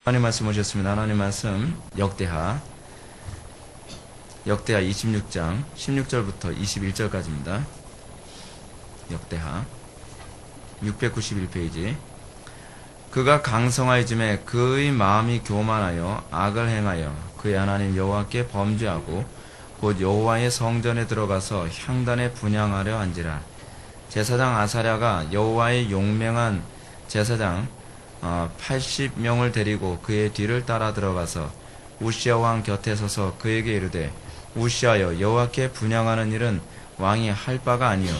하나님 말씀 오셨습니다. 하나님 말씀 역대하 26장 16절부터 21절까지입니다. 역대하 691페이지. 그가 강성하여짐에 그의 마음이 교만하여 악을 행하여 그의 하나님 여호와께 범죄하고 곧 여호와의 성전에 들어가서 향단에 분향하려 한지라. 제사장 아사랴가 여호와의 용맹한 제사장 80명을 데리고 그의 뒤를 따라 들어가서 우시아 왕 곁에 서서 그에게 이르되, 우시아여, 여호와께 분향하는 일은 왕이 할 바가 아니요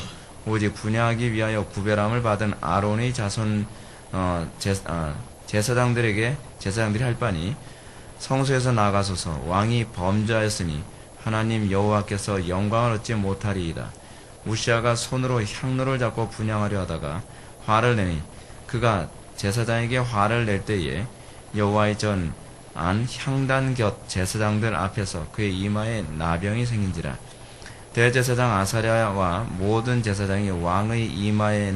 오직 분향하기 위하여 구별함을 받은 아론의 자손 제사장들이 할 바니 성소에서 나가소서. 왕이 범죄하였으니 하나님 여호와께서 영광을 얻지 못하리이다. 우시아가 손으로 향로를 잡고 분향하려 하다가 화를 내니 그가 제사장에게 화를 낼 때에 여호와의 전 안 향단 곁 제사장들 앞에서 그의 이마에 나병이 생긴지라. 대제사장 아사랴와 모든 제사장이 왕의 이마에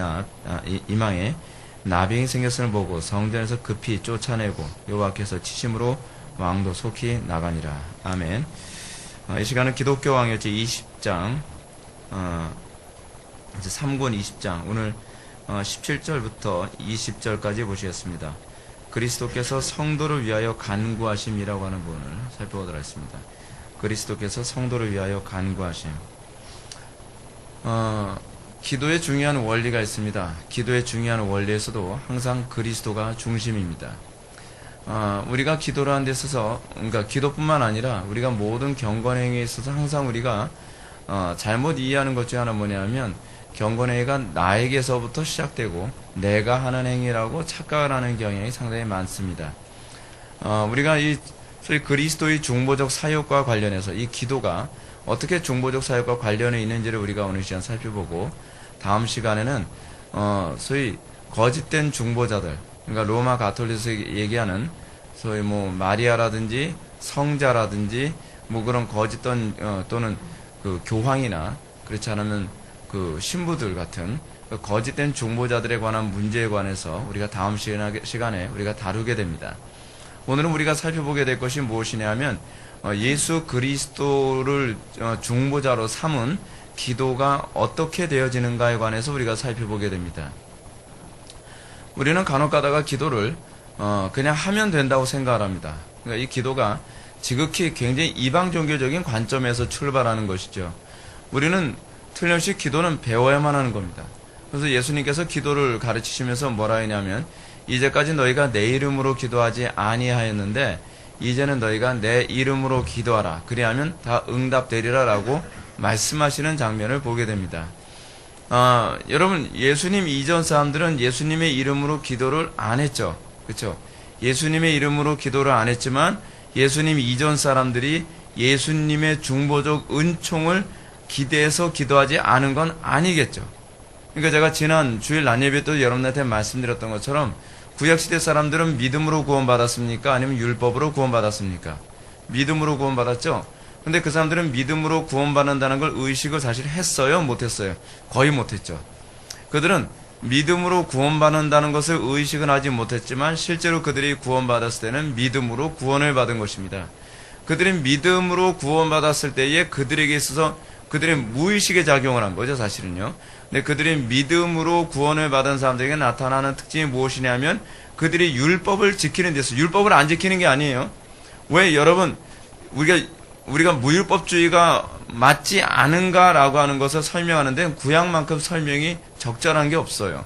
나병이 생겼음을 보고 성전에서 급히 쫓아내고 여호와께서 치심으로 왕도 속히 나가니라. 아멘. 이 시간은 기독교 왕일지 20장 이제 3권 20장 오늘 17절부터 20절까지 보시겠습니다. 그리스도께서 성도를 위하여 간구하심이라고 하는 부분을 살펴보도록 하겠습니다. 그리스도께서 성도를 위하여 간구하심. 기도의 중요한 원리가 있습니다. 기도의 중요한 원리에서도 항상 그리스도가 중심입니다. 우리가 기도를 하는 데 있어서, 그러니까 기도뿐만 아니라 우리가 모든 경건행위에 있어서 항상 우리가 잘못 이해하는 것 중에 하나 뭐냐면, 경건행위가 나에게서부터 시작되고 내가 하는 행위라고 착각을 하는 경향이 상당히 많습니다. 우리가 소위 그리스도의 중보적 사역과 관련해서 이 기도가 어떻게 중보적 사역과 관련이 있는지를 우리가 오늘 시간 살펴보고, 다음 시간에는 소위 거짓된 중보자들, 그러니까 로마 가톨릭에서 얘기하는 소위 마리아라든지 성자라든지 그런 거짓된 또는 그 교황이나 그렇지 않으면 그 신부들 같은 거짓된 중보자들에 관한 문제에 관해서 우리가 다음 시간에 우리가 다루게 됩니다. 오늘은 우리가 살펴보게 될 것이 무엇이냐 하면 예수 그리스도를 중보자로 삼은 기도가 어떻게 되어지는가에 관해서 우리가 살펴보게 됩니다. 우리는 간혹 가다가 기도를 그냥 하면 된다고 생각을 합니다. 그러니까 이 기도가 지극히 굉장히 이방 종교적인 관점에서 출발하는 것이죠. 우리는 틀림없이 기도는 배워야만 하는 겁니다. 그래서 예수님께서 기도를 가르치시면서 뭐라 했냐면, 이제까지 너희가 내 이름으로 기도하지 아니하였는데 이제는 너희가 내 이름으로 기도하라. 그리하면 다 응답되리라 라고 말씀하시는 장면을 보게 됩니다. 여러분, 예수님 이전 사람들은 예수님의 이름으로 기도를 안 했죠. 그렇죠? 예수님의 이름으로 기도를 안 했지만 예수님 이전 사람들이 예수님의 중보적 은총을 기대해서 기도하지 않은 건 아니겠죠. 그러니까 제가 지난 주일 낮예배 때 여러분한테 말씀드렸던 것처럼 구약시대 사람들은 믿음으로 구원받았습니까? 아니면 율법으로 구원받았습니까? 믿음으로 구원받았죠? 근데 그 사람들은 믿음으로 구원받는다는 걸 의식을 사실 했어요? 못했어요? 거의 못했죠. 그들은 믿음으로 구원받는다는 것을 의식은 하지 못했지만 실제로 그들이 구원받았을 때는 믿음으로 구원을 받은 것입니다. 그들이 믿음으로 구원받았을 때에 그들에게 있어서 그들의 무의식에 작용을 한 거죠, 사실은요. 근데 그들이 믿음으로 구원을 받은 사람들에게 나타나는 특징이 무엇이냐면 그들이 율법을 지키는 데서, 율법을 안 지키는 게 아니에요. 왜 여러분, 우리가 무율법주의가 맞지 않은가라고 하는 것을 설명하는데 구약만큼 설명이 적절한 게 없어요.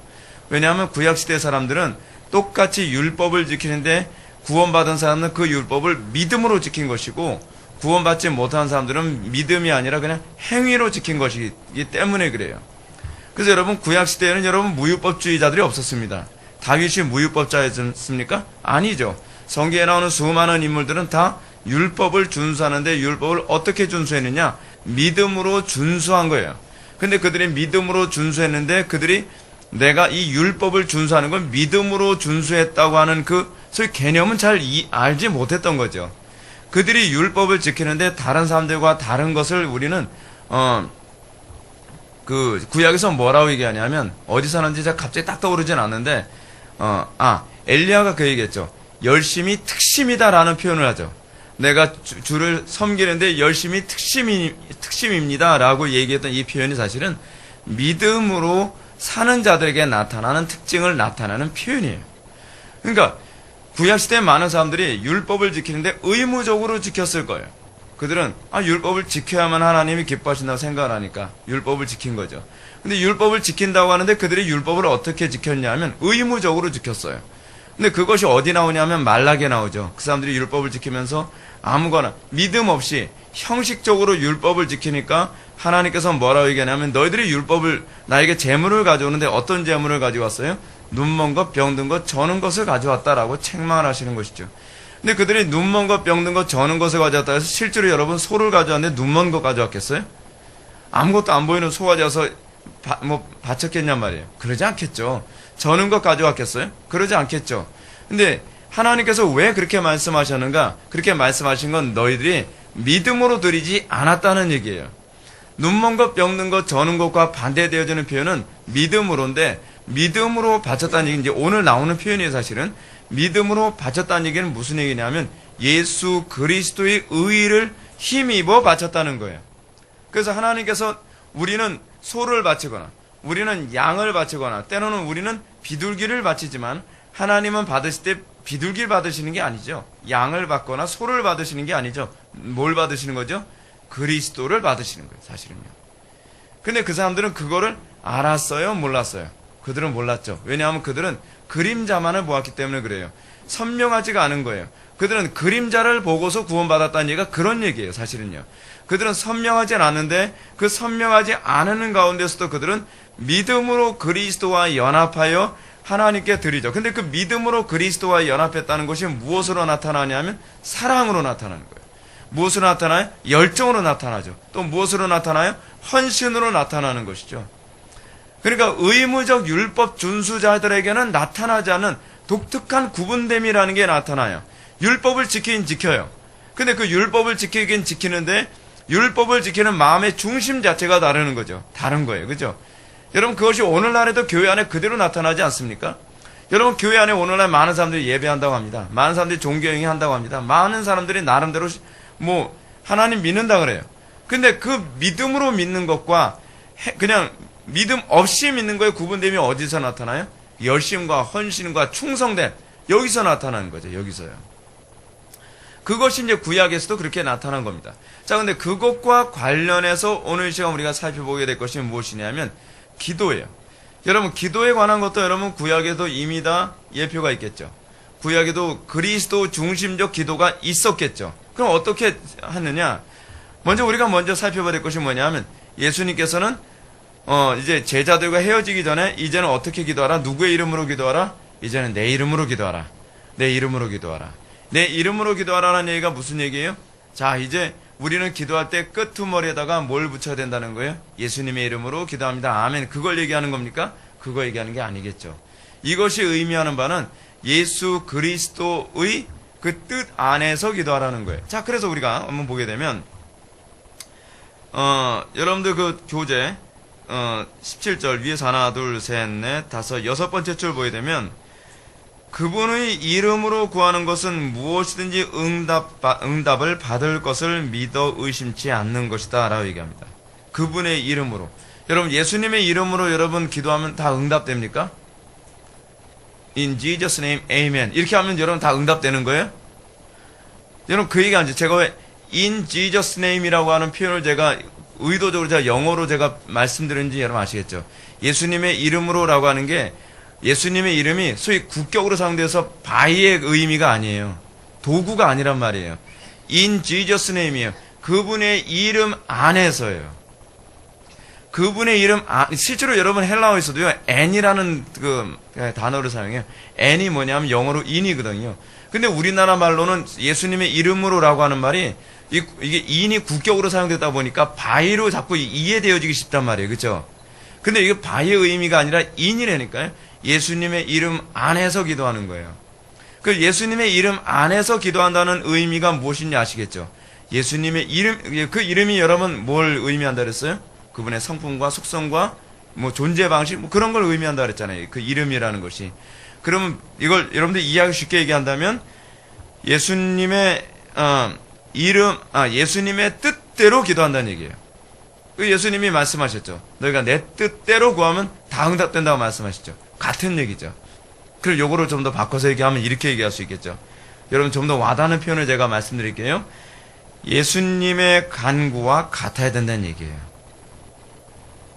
왜냐하면 구약시대 사람들은 똑같이 율법을 지키는데 구원받은 사람은 그 율법을 믿음으로 지킨 것이고, 구원받지 못한 사람들은 믿음이 아니라 그냥 행위로 지킨 것이기 때문에 그래요. 그래서 여러분, 구약시대에는 여러분 무율법주의자들이 없었습니다. 다윗이 무율법자였습니까? 아니죠. 성경에 나오는 수많은 인물들은 다 율법을 준수하는데 율법을 어떻게 준수했느냐? 믿음으로 준수한 거예요. 근데 그들이 믿음으로 준수했는데 그들이 내가 이 율법을 준수하는 건 믿음으로 준수했다고 하는 그 소위 개념은 잘 알지 못했던 거죠. 그들이 율법을 지키는데 다른 사람들과 다른 것을 우리는 그 구약에서 뭐라고 얘기하냐면, 어디서 하는지 제가 갑자기 딱 떠오르진 않는데 엘리야가 그 얘기했죠. 열심히 특심이다라는 표현을 하죠. 내가 주를 섬기는데 열심히 특심입니다라고 얘기했던 이 표현이 사실은 믿음으로 사는 자들에게 나타나는 특징을 나타내는 표현이에요. 그러니까 구약시대에 많은 사람들이 율법을 지키는데 의무적으로 지켰을 거예요. 그들은 율법을 지켜야만 하나님이 기뻐하신다고 생각을 하니까 율법을 지킨 거죠. 근데 율법을 지킨다고 하는데 그들이 율법을 어떻게 지켰냐면 의무적으로 지켰어요. 근데 그것이 어디 나오냐면 말라기에 나오죠. 그 사람들이 율법을 지키면서 아무거나 믿음 없이 형식적으로 율법을 지키니까 하나님께서 뭐라고 얘기하냐면 너희들이 율법을 나에게 재물을 가져오는데 어떤 재물을 가져왔어요? 눈먼 것, 병든 것, 저는 것을 가져왔다라고 책망을 하시는 것이죠. 근데 그들이 눈먼 것, 병든 것, 저는 것을 가져왔다 해서 실제로 여러분 소를 가져왔는데 눈먼 것 가져왔겠어요? 아무것도 안 보이는 소 가져와서 바쳤겠냔 말이에요. 그러지 않겠죠. 저는 것 가져왔겠어요? 그러지 않겠죠. 근데 하나님께서 왜 그렇게 말씀하셨는가? 그렇게 말씀하신 건 너희들이 믿음으로 드리지 않았다는 얘기예요. 눈먼 것, 병든 것, 저는 것과 반대되어지는 표현은 믿음으로인데 믿음으로 바쳤다는 얘기는 이제 오늘 나오는 표현이에요. 사실은 믿음으로 바쳤다는 얘기는 무슨 얘기냐면 예수 그리스도의 의의를 힘입어 바쳤다는 거예요. 그래서 하나님께서 우리는 소를 바치거나 우리는 양을 바치거나 때로는 우리는 비둘기를 바치지만 하나님은 받으실 때 비둘기를 받으시는 게 아니죠. 양을 받거나 소를 받으시는 게 아니죠. 뭘 받으시는 거죠? 그리스도를 받으시는 거예요. 사실은요. 근데 그 사람들은 그거를 알았어요? 몰랐어요? 그들은 몰랐죠. 왜냐하면 그들은 그림자만을 보았기 때문에 그래요. 선명하지가 않은 거예요. 그들은 그림자를 보고서 구원받았다는 얘기가 그런 얘기예요. 사실은요. 그들은 선명하지 않았는데 그 선명하지 않은 가운데서도 그들은 믿음으로 그리스도와 연합하여 하나님께 드리죠. 근데 그 믿음으로 그리스도와 연합했다는 것이 무엇으로 나타나냐면 사랑으로 나타나는 거예요. 무엇으로 나타나요? 열정으로 나타나죠. 또 무엇으로 나타나요? 헌신으로 나타나는 것이죠. 그러니까 의무적 율법 준수자들에게는 나타나지 않는 독특한 구분됨이라는 게 나타나요. 율법을 지키긴 지켜요. 근데 그 율법을 지키긴 지키는데 율법을 지키는 마음의 중심 자체가 다르는 거죠. 다른 거예요. 그죠? 여러분 그것이 오늘날에도 교회 안에 그대로 나타나지 않습니까? 여러분 교회 안에 오늘날 많은 사람들이 예배한다고 합니다. 많은 사람들이 종교행위 한다고 합니다. 많은 사람들이 나름대로 하나님 믿는다 그래요. 근데 그 믿음으로 믿는 것과 그냥 믿음 없이 믿는 거에 구분됨이 어디서 나타나요? 열심과 헌신과 충성됨 여기서 나타나는 거죠. 여기서요. 그것이 이제 구약에서도 그렇게 나타난 겁니다. 자, 근데 그것과 관련해서 오늘 시간 우리가 살펴보게 될 것이 무엇이냐면 기도예요. 여러분 기도에 관한 것도 여러분 구약에도 이미 다 예표가 있겠죠. 구약에도 그리스도 중심적 기도가 있었겠죠. 그럼 어떻게 하느냐? 먼저 살펴봐야 될 것이 뭐냐면 예수님께서는 이제 제자들과 헤어지기 전에 이제는 어떻게 기도하라? 누구의 이름으로 기도하라? 이제는 내 이름으로 기도하라. 내 이름으로 기도하라. 내 이름으로 기도하라는 얘기가 무슨 얘기예요? 자, 이제 우리는 기도할 때 끄트머리에다가 뭘 붙여야 된다는 거예요? 예수님의 이름으로 기도합니다. 아멘. 그걸 얘기하는 겁니까? 그거 얘기하는 게 아니겠죠. 이것이 의미하는 바는 예수 그리스도의 그 뜻 안에서 기도하라는 거예요. 자, 그래서 우리가 한번 보게 되면 여러분들 그 교재 17절 위에서 하나, 둘, 셋, 넷, 다섯, 여섯 번째 줄 보게 되면 그분의 이름으로 구하는 것은 무엇이든지 응답을 받을 것을 믿어 의심치 않는 것이다 라고 얘기합니다. 그분의 이름으로. 여러분 예수님의 이름으로 여러분 기도하면 다 응답됩니까? In Jesus name, Amen. 이렇게 하면 여러분 다 응답되는 거예요? 여러분 그 얘기 아니죠. 제가 왜 In Jesus name이라고 하는 표현을 제가 의도적으로 제가 영어로 제가 말씀드렸는지 여러분 아시겠죠? 예수님의 이름으로라고 하는 게 예수님의 이름이 소위 국격으로 사용돼서 바이의 의미가 아니에요. 도구가 아니란 말이에요. In Jesus name이에요. 그분의 이름 안에서예요. 그분의 이름 실제로 여러분 헬라어에서도요. n이라는 그 단어를 사용해요. n이 뭐냐면 영어로 in이거든요. 근데 우리나라 말로는 예수님의 이름으로라고 하는 말이 이게 in이 국격으로 사용되다 보니까 바이로 자꾸 이해되어지기 쉽단 말이에요. 그렇죠? 근데 이게 바이의 의미가 아니라 in이라니까요. 예수님의 이름 안에서 기도하는 거예요. 그 예수님의 이름 안에서 기도한다는 의미가 무엇인지 아시겠죠? 예수님의 이름, 그 이름이 여러분 뭘 의미한다 그랬어요? 그분의 성품과 속성과 존재 방식 그런 걸 의미한다 그랬잖아요. 그 이름이라는 것이. 그러면 이걸 여러분들 이해하기 쉽게 얘기한다면 예수님의 예수님의 뜻대로 기도한다는 얘기예요. 그 예수님이 말씀하셨죠. 너희가 내 뜻대로 구하면 다 응답된다고 말씀하셨죠. 같은 얘기죠. 그리고 요거를 좀 더 바꿔서 얘기하면 이렇게 얘기할 수 있겠죠. 여러분 좀 더 와닿는 표현을 제가 말씀드릴게요. 예수님의 간구와 같아야 된다는 얘기예요.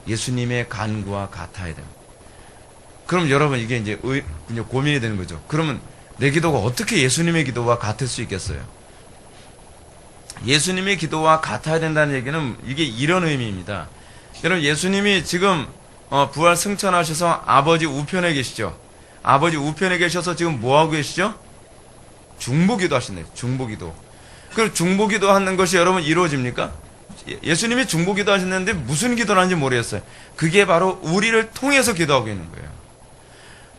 예수님의 간구와 같아야 됩니다. 그럼 여러분 이게 이제 고민이 되는 거죠. 그러면 내 기도가 어떻게 예수님의 기도와 같을 수 있겠어요? 예수님의 기도와 같아야 된다는 얘기는 이게 이런 의미입니다. 여러분 예수님이 지금 부활 승천하셔서 아버지 우편에 계시죠. 아버지 우편에 계셔서 지금 뭐하고 계시죠? 중보기도 하신대요. 중보기도. 그럼 중보기도 하는 것이 여러분 이루어집니까? 예수님이 중보기도 하셨는데 무슨 기도를 하는지 모르겠어요. 그게 바로 우리를 통해서 기도하고 있는 거예요.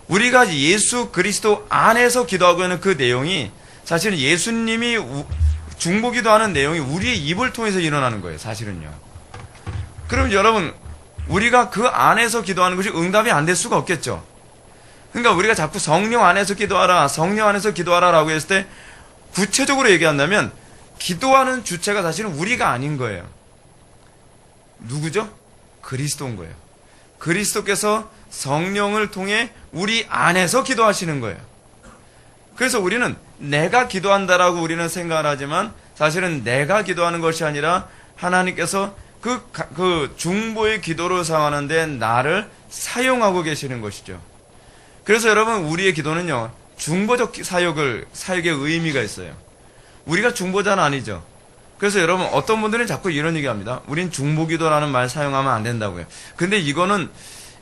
우리가 예수 그리스도 안에서 기도하고 있는 그 내용이 사실은 예수님이 중보기도 하는 내용이 우리의 입을 통해서 일어나는 거예요. 사실은요. 그럼 여러분 우리가 그 안에서 기도하는 것이 응답이 안 될 수가 없겠죠. 그러니까 우리가 자꾸 성령 안에서 기도하라, 성령 안에서 기도하라라고 했을 때 구체적으로 얘기한다면 기도하는 주체가 사실은 우리가 아닌 거예요. 누구죠? 그리스도인 거예요. 그리스도께서 성령을 통해 우리 안에서 기도하시는 거예요. 그래서 우리는 내가 기도한다라고 우리는 생각을 하지만 사실은 내가 기도하는 것이 아니라 하나님께서 그 중보의 기도를 사용하는데 나를 사용하고 계시는 것이죠. 그래서 여러분 우리의 기도는요 중보적 사역의 의미가 있어요. 우리가 중보자는 아니죠. 그래서 여러분 어떤 분들은 자꾸 이런 얘기합니다. 우린 중보기도라는 말 사용하면 안 된다고요. 근데 이거는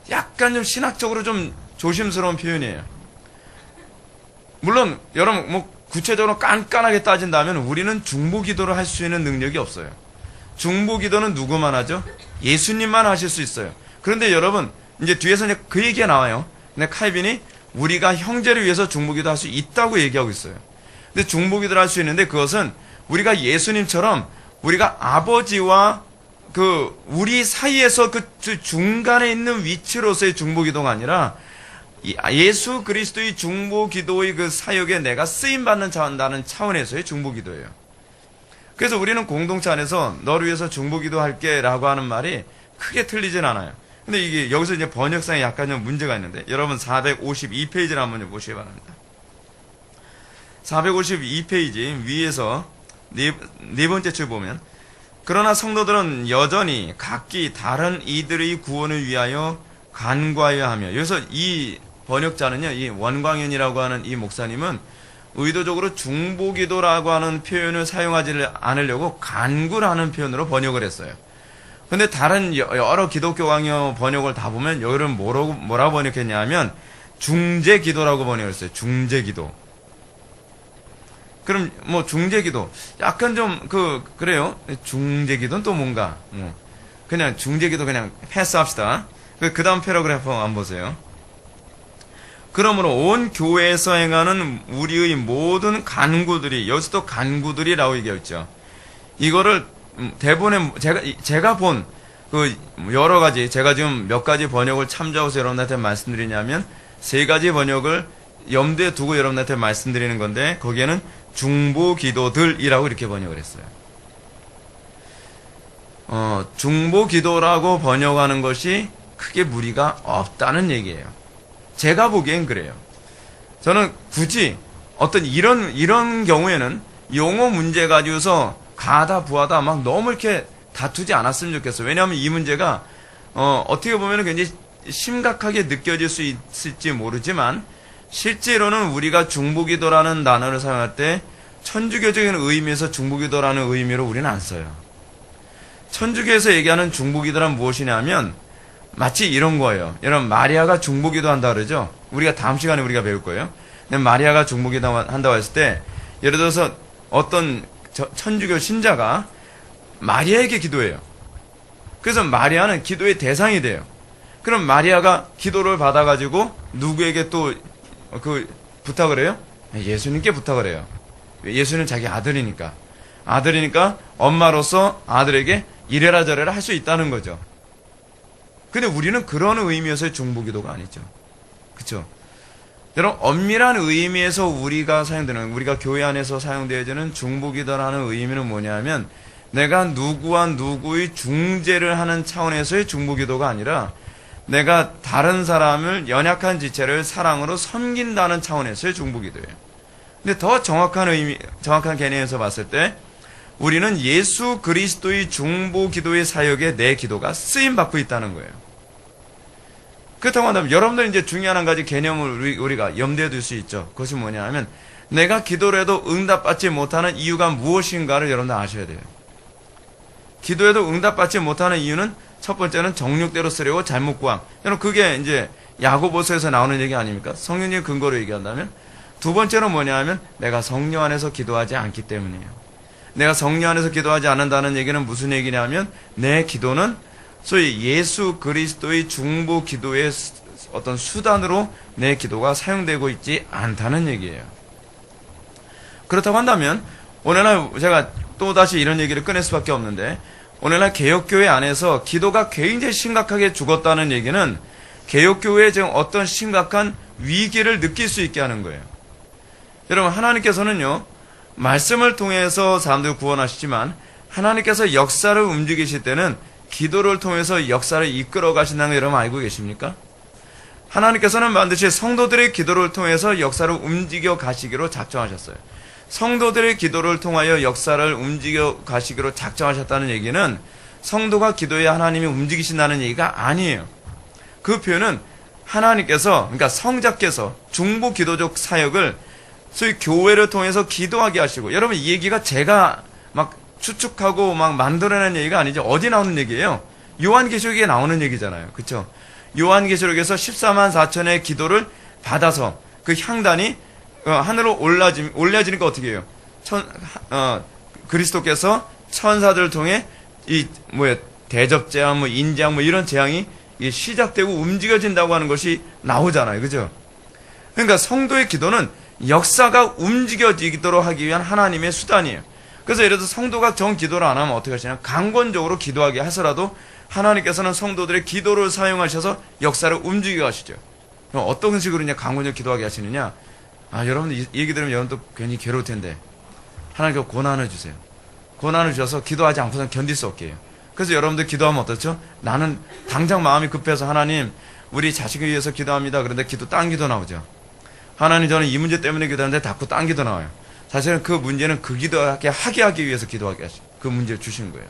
약간 좀 신학적으로 좀 조심스러운 표현이에요. 물론 여러분 뭐 구체적으로 깐깐하게 따진다면 우리는 중보기도를 할 수 있는 능력이 없어요. 중보기도는 누구만 하죠? 예수님만 하실 수 있어요. 그런데 여러분 이제 뒤에서 이제 그 얘기가 나와요. 근데 칼빈이 우리가 형제를 위해서 중보기도 할 수 있다고 얘기하고 있어요. 근데 중보기도를 할 수 있는데 그것은 우리가 예수님처럼 우리가 아버지와 우리 사이에서 그 중간에 있는 위치로서의 중보기도가 아니라 예수 그리스도의 중보기도의 그 사역에 내가 쓰임받는 차원에서의 중보기도예요. 그래서 우리는 공동체 안에서 너를 위해서 중보기도 할게 라고 하는 말이 크게 틀리진 않아요. 근데 이게 여기서 이제 번역상에 약간 좀 문제가 있는데 여러분 452페이지를 한번 보시기 바랍니다. 452페이지 위에서 네 번째 줄 보면 그러나 성도들은 여전히 각기 다른 이들의 구원을 위하여 간구하여야 하며 여기서 이 번역자는요 이 원광현이라고 하는 이 목사님은 의도적으로 중보기도라고 하는 표현을 사용하지 않으려고 간구라는 표현으로 번역을 했어요. 근데 다른 여러 기독교 강요 번역을 다 보면 여기를 뭐라고 번역했냐면 중재기도라고 번역했어요. 중재기도. 그럼 뭐 중재기도 약간 좀 그래요. 중재기도는 또 뭔가 그냥 중재기도 그냥 패스합시다. 그 다음 패러그래프 한번 보세요. 그러므로 온 교회에서 행하는 우리의 모든 간구들이 여기서도 간구들이라고 얘기했죠. 이거를 대본에 제가 본 여러 가지 제가 지금 몇 가지 번역을 참조해서 여러분한테 말씀드리냐면 세 가지 번역을 염두에 두고 여러분한테 말씀드리는 건데 거기에는 중보기도들이라고 이렇게 번역을 했어요. 중보기도라고 번역하는 것이 크게 무리가 없다는 얘기예요. 제가 보기엔 그래요. 저는 굳이 어떤 이런 경우에는 용어 문제 가지고서 가다 부하다 막 너무 이렇게 다투지 않았으면 좋겠어요. 왜냐하면 이 문제가 어떻게 보면 굉장히 심각하게 느껴질 수 있을지 모르지만 실제로는 우리가 중보기도라는 단어를 사용할 때 천주교적인 의미에서 중보기도라는 의미로 우리는 안 써요. 천주교에서 얘기하는 중보기도란 무엇이냐면 마치 이런 거예요. 여러분 마리아가 중보기도 한다 그러죠. 우리가 다음 시간에 우리가 배울 거예요. 근데 마리아가 중보기도 한다고 했을 때 예를 들어서 어떤 천주교 신자가 마리아에게 기도해요. 그래서 마리아는 기도의 대상이 돼요. 그럼 마리아가 기도를 받아가지고 누구에게 또 부탁을 해요? 예수님께 부탁을 해요. 예수는 자기 아들이니까 엄마로서 아들에게 이래라 저래라 할 수 있다는 거죠. 근데 우리는 그런 의미에서의 중보기도가 아니죠. 그쵸? 여러분, 엄밀한 의미에서 우리가 교회 안에서 사용되어지는 중보기도라는 의미는 뭐냐면, 내가 누구와 누구의 중재를 하는 차원에서의 중보기도가 아니라, 내가 다른 사람을, 연약한 지체를 사랑으로 섬긴다는 차원에서의 중보기도예요. 근데 더 정확한 개념에서 봤을 때, 우리는 예수 그리스도의 중보기도의 사역에 내 기도가 쓰임받고 있다는 거예요. 그렇다고 한다면 여러분들 이제 중요한 한 가지 개념을 우리가 염두에 둘 수 있죠. 그것이 뭐냐 하면, 내가 기도를 해도 응답받지 못하는 이유가 무엇인가를 여러분들 아셔야 돼요. 기도해도 응답받지 못하는 이유는 첫 번째는 정욕대로 쓰려고 잘못 구함. 여러분, 그게 이제 야고보서에서 나오는 얘기 아닙니까? 성령님 근거로 얘기한다면. 두 번째는 뭐냐 하면, 내가 성령 안에서 기도하지 않기 때문이에요. 내가 성령 안에서 기도하지 않는다는 얘기는 무슨 얘기냐면, 내 기도는 소위 예수 그리스도의 중보 기도의 어떤 수단으로 내 기도가 사용되고 있지 않다는 얘기예요. 그렇다고 한다면, 오늘날 제가 또다시 이런 얘기를 꺼낼 수밖에 없는데, 오늘날 개혁교회 안에서 기도가 굉장히 심각하게 죽었다는 얘기는 개혁교회에 지금 어떤 심각한 위기를 느낄 수 있게 하는 거예요. 여러분, 하나님께서는요, 말씀을 통해서 사람들을 구원하시지만, 하나님께서 역사를 움직이실 때는 기도를 통해서 역사를 이끌어 가신다는 거 여러분 알고 계십니까? 하나님께서는 반드시 성도들의 기도를 통해서 역사를 움직여 가시기로 작정하셨어요. 성도들의 기도를 통하여 역사를 움직여 가시기로 작정하셨다는 얘기는 성도가 기도해 하나님이 움직이신다는 얘기가 아니에요. 그 표현은 하나님께서, 그러니까 성자께서 중보 기도적 사역을 소위 교회를 통해서 기도하게 하시고, 여러분 이 얘기가 제가 막 추측하고 막 만들어낸 얘기가 아니죠. 어디 나오는 얘기예요? 요한계시록에 나오는 얘기잖아요. 그렇죠? 요한계시록에서 14만 4천의 기도를 받아서 그 향단이 하늘로 올려지니까 어떻게 해요? 그리스도께서 천사들을 통해 대접재앙, 인재앙 이런 재앙이 시작되고 움직여진다고 하는 것이 나오잖아요. 그죠? 그러니까 성도의 기도는 역사가 움직여지도록 하기 위한 하나님의 수단이에요. 그래서 예를 들어서 성도가 정 기도를 안 하면 어떻게 하시냐? 강권적으로 기도하게 하서라도 하나님께서는 성도들의 기도를 사용하셔서 역사를 움직여 가시죠. 그럼 어떤 식으로 이제 강권적으로 기도하게 하시느냐? 여러분들 이 얘기 들으면 여러분도 괜히 괴로울 텐데, 하나님께서 고난을 주세요. 고난을 주셔서 기도하지 않고서는 견딜 수 없게 해요. 그래서 여러분들 기도하면 어떻죠? 나는 당장 마음이 급해서 하나님, 우리 자식을 위해서 기도합니다. 그런데 기도 딴 기도 나오죠. 하나님, 저는 이 문제 때문에 기도하는데 자꾸 딴 기도 나와요. 사실은 그 문제는 그 기도하게 하기 위해서 기도하게 하시고 그 문제를 주신 거예요.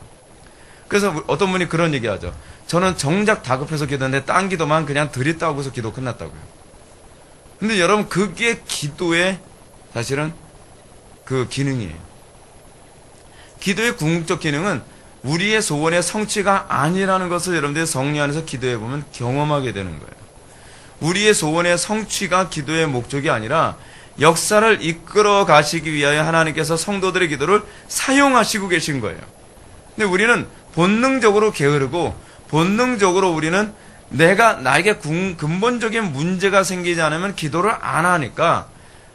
그래서 어떤 분이 그런 얘기 하죠. 저는 정작 다급해서 기도하는데 딴 기도만 그냥 드렸다고 해서 기도 끝났다고요. 근데 여러분, 그게 기도의 사실은 그 기능이에요. 기도의 궁극적 기능은 우리의 소원의 성취가 아니라는 것을 여러분들이 성령 안에서 기도해보면 경험하게 되는 거예요. 우리의 소원의 성취가 기도의 목적이 아니라 역사를 이끌어 가시기 위하여 하나님께서 성도들의 기도를 사용하시고 계신 거예요. 근데 우리는 본능적으로 게으르고, 본능적으로 우리는 나에게 근본적인 문제가 생기지 않으면 기도를 안 하니까,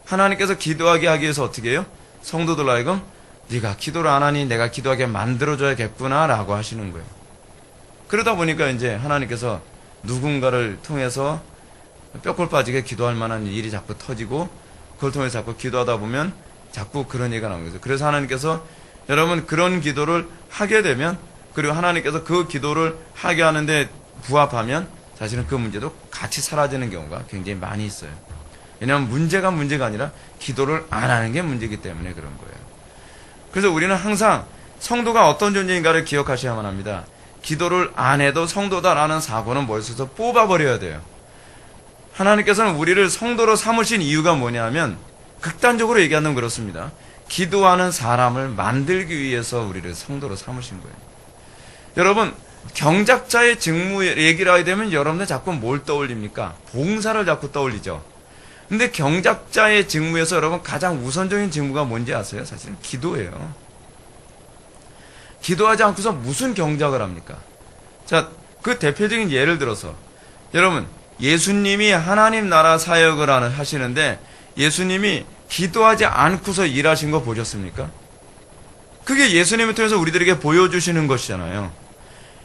하나님께서 기도하게 하기 위해서 어떻게 해요? 성도들 하여금 네가 기도를 안 하니 내가 기도하게 만들어줘야겠구나 라고 하시는 거예요. 그러다 보니까 이제 하나님께서 누군가를 통해서 뼈골 빠지게 기도할 만한 일이 자꾸 터지고, 그걸 통해서 자꾸 기도하다 보면 자꾸 그런 얘기가 나오는 거죠. 그래서 하나님께서 여러분 그런 기도를 하게 되면, 그리고 하나님께서 그 기도를 하게 하는데 부합하면 사실은 그 문제도 같이 사라지는 경우가 굉장히 많이 있어요. 왜냐하면 문제가 아니라 기도를 안 하는 게 문제이기 때문에 그런 거예요. 그래서 우리는 항상 성도가 어떤 존재인가를 기억하셔야만 합니다. 기도를 안 해도 성도다라는 사고는 머릿속에서 뽑아버려야 돼요. 하나님께서는 우리를 성도로 삼으신 이유가 뭐냐면, 극단적으로 얘기하면 그렇습니다. 기도하는 사람을 만들기 위해서 우리를 성도로 삼으신 거예요. 여러분, 경작자의 직무 얘기를 하게 되면 여러분들 자꾸 뭘 떠올립니까? 봉사를 자꾸 떠올리죠. 근데 경작자의 직무에서 여러분 가장 우선적인 직무가 뭔지 아세요? 사실은 기도예요. 기도하지 않고서 무슨 경작을 합니까? 자, 그 대표적인 예를 들어서 여러분, 예수님이 하나님 나라 사역을 하시는데 예수님이 기도하지 않고서 일하신 거 보셨습니까? 그게 예수님을 통해서 우리들에게 보여주시는 것이잖아요.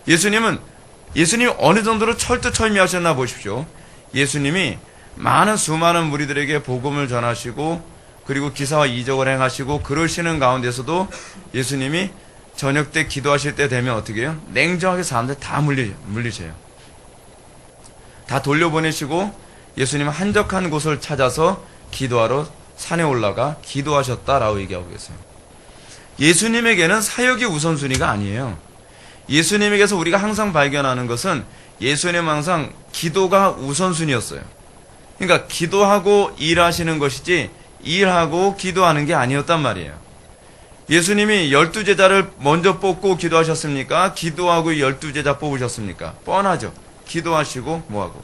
예수님이 어느 정도로 철두철미하셨나 보십시오. 예수님이 수많은 무리들에게 복음을 전하시고 그리고 기사와 이적을 행하시고 그러시는 가운데서도 예수님이 저녁 때 기도하실 때 되면 어떻게 해요? 냉정하게 사람들 다 물리셔요. 다 돌려보내시고 예수님은 한적한 곳을 찾아서 기도하러 산에 올라가 기도하셨다라고 얘기하고 계세요. 예수님에게는 사역이 우선순위가 아니에요. 예수님에게서 우리가 항상 발견하는 것은 예수님은 항상 기도가 우선순위였어요. 그러니까 기도하고 일하시는 것이지 일하고 기도하는 게 아니었단 말이에요. 예수님이 12제자를 먼저 뽑고 기도하셨습니까? 기도하고 12제자 뽑으셨습니까? 뻔하죠. 기도하시고 뭐하고.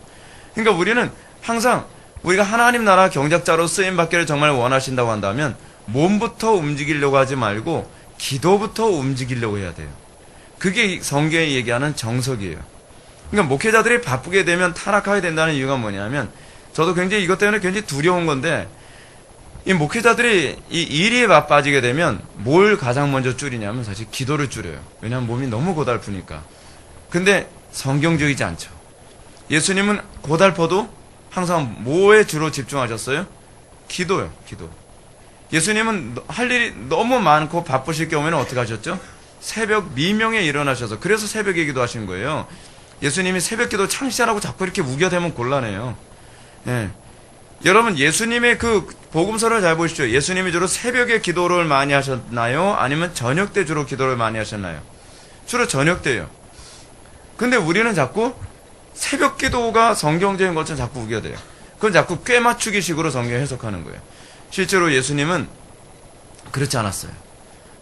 그러니까 우리는 항상 우리가 하나님 나라 경작자로 쓰임받기를 정말 원하신다고 한다면 몸부터 움직이려고 하지 말고 기도부터 움직이려고 해야 돼요. 그게 성경이 얘기하는 정석이에요. 그러니까 목회자들이 바쁘게 되면 타락하게 된다는 이유가 뭐냐면 저도 굉장히 이것 때문에 굉장히 두려운 건데 이 목회자들이 이 일이 바빠지게 되면 뭘 가장 먼저 줄이냐면 사실 기도를 줄여요. 왜냐하면 몸이 너무 고달프니까. 근데 성경적이지 않죠. 예수님은 고달퍼도 항상 뭐에 주로 집중하셨어요? 기도요. 기도. 예수님은 할 일이 너무 많고 바쁘실 경우에는 어떻게 하셨죠? 새벽 미명에 일어나셔서 그래서 새벽에 기도하신 거예요. 예수님이 새벽 기도 창시하라고 자꾸 이렇게 우겨대면 곤란해요. 예. 여러분 예수님의 그 복음서를 잘 보시죠. 예수님이 주로 새벽에 기도를 많이 하셨나요? 아니면 저녁 때 주로 기도를 많이 하셨나요? 주로 저녁 때요. 근데 우리는 자꾸 새벽 기도가 성경적인 것처럼 자꾸 우겨대요. 그건 자꾸 꿰맞추기 식으로 성경 해석하는 거예요. 실제로 예수님은 그렇지 않았어요.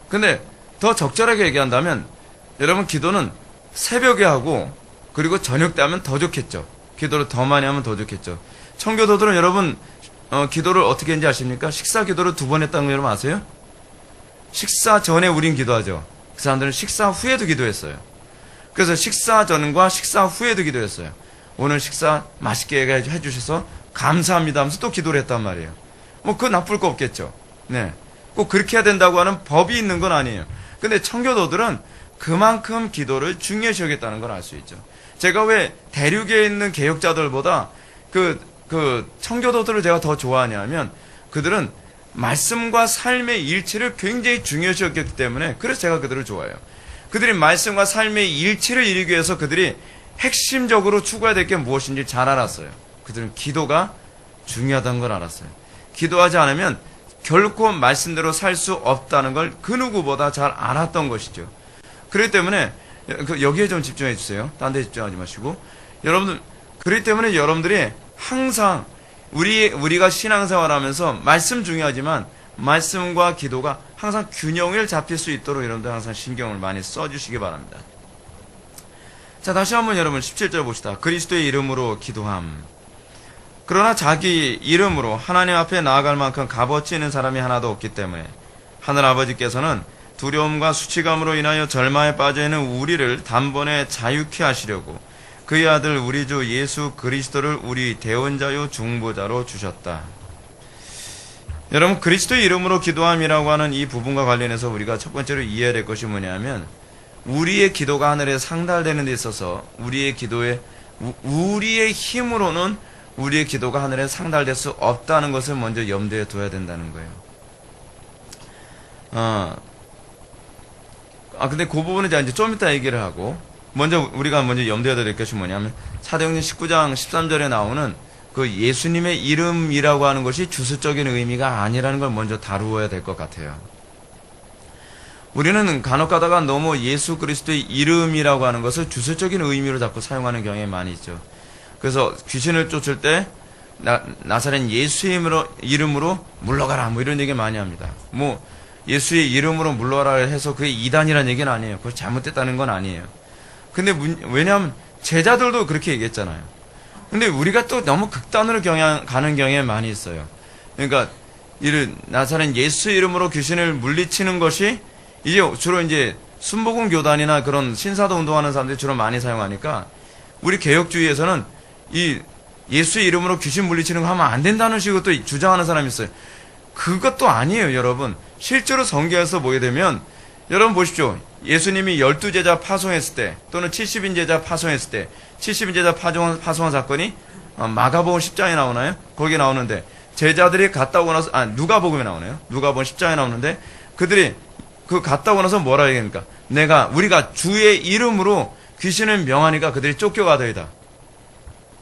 근데 더 적절하게 얘기한다면 여러분 기도는 새벽에 하고 그리고 저녁 때 하면 더 좋겠죠. 기도를 더 많이 하면 더 좋겠죠. 청교도들은 여러분 기도를 어떻게 했는지 아십니까? 식사 기도를 2번 했다는 거 여러분 아세요? 식사 전에 우린 기도하죠. 그 사람들은 식사 후에도 기도했어요. 그래서 식사 전과 식사 후에도 기도했어요. 오늘 식사 맛있게 해주셔서 감사합니다 하면서 또 기도를 했단 말이에요. 뭐 그거 나쁠 거 없겠죠. 네, 꼭 그렇게 해야 된다고 하는 법이 있는 건 아니에요. 근데 청교도들은 그만큼 기도를 중요시 여겼다는 걸 알 수 있죠. 제가 왜 대륙에 있는 개혁자들보다 그 청교도들을 제가 더 좋아하냐면 그들은 말씀과 삶의 일치를 굉장히 중요시 여겼기 때문에 그래서 제가 그들을 좋아해요. 그들이 말씀과 삶의 일치를 이루기 위해서 그들이 핵심적으로 추구해야 될 게 무엇인지 잘 알았어요. 그들은 기도가 중요하다는 걸 알았어요. 기도하지 않으면 결코 말씀대로 살 수 없다는 걸 그 누구보다 잘 알았던 것이죠. 그렇기 때문에 여기에 좀 집중해 주세요. 딴 데 집중하지 마시고. 여러분들 그렇기 때문에 여러분들이 항상 우리가 신앙생활하면서 말씀 중요하지만 말씀과 기도가 항상 균형을 잡힐 수 있도록 여러분들 항상 신경을 많이 써주시기 바랍니다. 자, 다시 한번 여러분 17절 봅시다. 그리스도의 이름으로 기도함. 그러나 자기 이름으로 하나님 앞에 나아갈 만큼 값어치 있는 사람이 하나도 없기 때문에 하늘 아버지께서는 두려움과 수치감으로 인하여 절망에 빠져있는 우리를 단번에 자유케 하시려고 그의 아들 우리 주 예수 그리스도를 우리 대원자요 중보자로 주셨다. 여러분 그리스도의 이름으로 기도함이라고 하는 이 부분과 관련해서 우리가 첫 번째로 이해해야 될 것이 뭐냐면 우리의 기도가 하늘에 상달되는 데 있어서 우리의 힘으로는 우리의 기도가 하늘에 상달될 수 없다는 것을 먼저 염두에 둬야 된다는 거예요. 근데 그 부분은 이제 좀 이따 얘기를 하고 우리가 먼저 염두에 둬야 될 것이 뭐냐면 사도행전 19장 13절에 나오는 그 예수님의 이름이라고 하는 것이 주수적인 의미가 아니라는 걸 먼저 다루어야 될 것 같아요. 우리는 간혹 가다가 너무 예수 그리스도의 이름이라고 하는 것을 주수적인 의미로 자꾸 사용하는 경향이 많이 있죠. 그래서 귀신을 쫓을 때 나사렛 예수의 이름으로 물러가라 뭐 이런 얘기 많이 합니다. 뭐 예수의 이름으로 물러가라 해서 그게 이단이라는 얘기는 아니에요. 그걸 잘못됐다는 건 아니에요. 근데 왜냐하면 제자들도 그렇게 얘기했잖아요. 근데 우리가 또 너무 극단으로 가는 경향이 많이 있어요. 그러니까 나사렛 예수 이름으로 귀신을 물리치는 것이 이제 주로 이제 순복음 교단이나 그런 신사도 운동하는 사람들이 주로 많이 사용하니까 우리 개혁주의에서는 이 예수의 이름으로 귀신 물리치는 거 하면 안 된다는 식으로 또 주장하는 사람이 있어요. 그것도 아니에요, 여러분. 실제로 성경에서 보게 되면 여러분 보십시오. 예수님이 12제자 파송했을 때 또는 70인 제자 파송했을 때 70인 제자 파송한 사건이 마가복음 10장에 나오나요? 거기에 나오는데 제자들이 갔다 오고 나서 누가복음에 나오네요. 누가복음 10장에 나오는데 그들이 갔다 오고 나서 뭐라 얘기합니까? 우리가 주의 이름으로 귀신을 명하니까 그들이 쫓겨가더이다.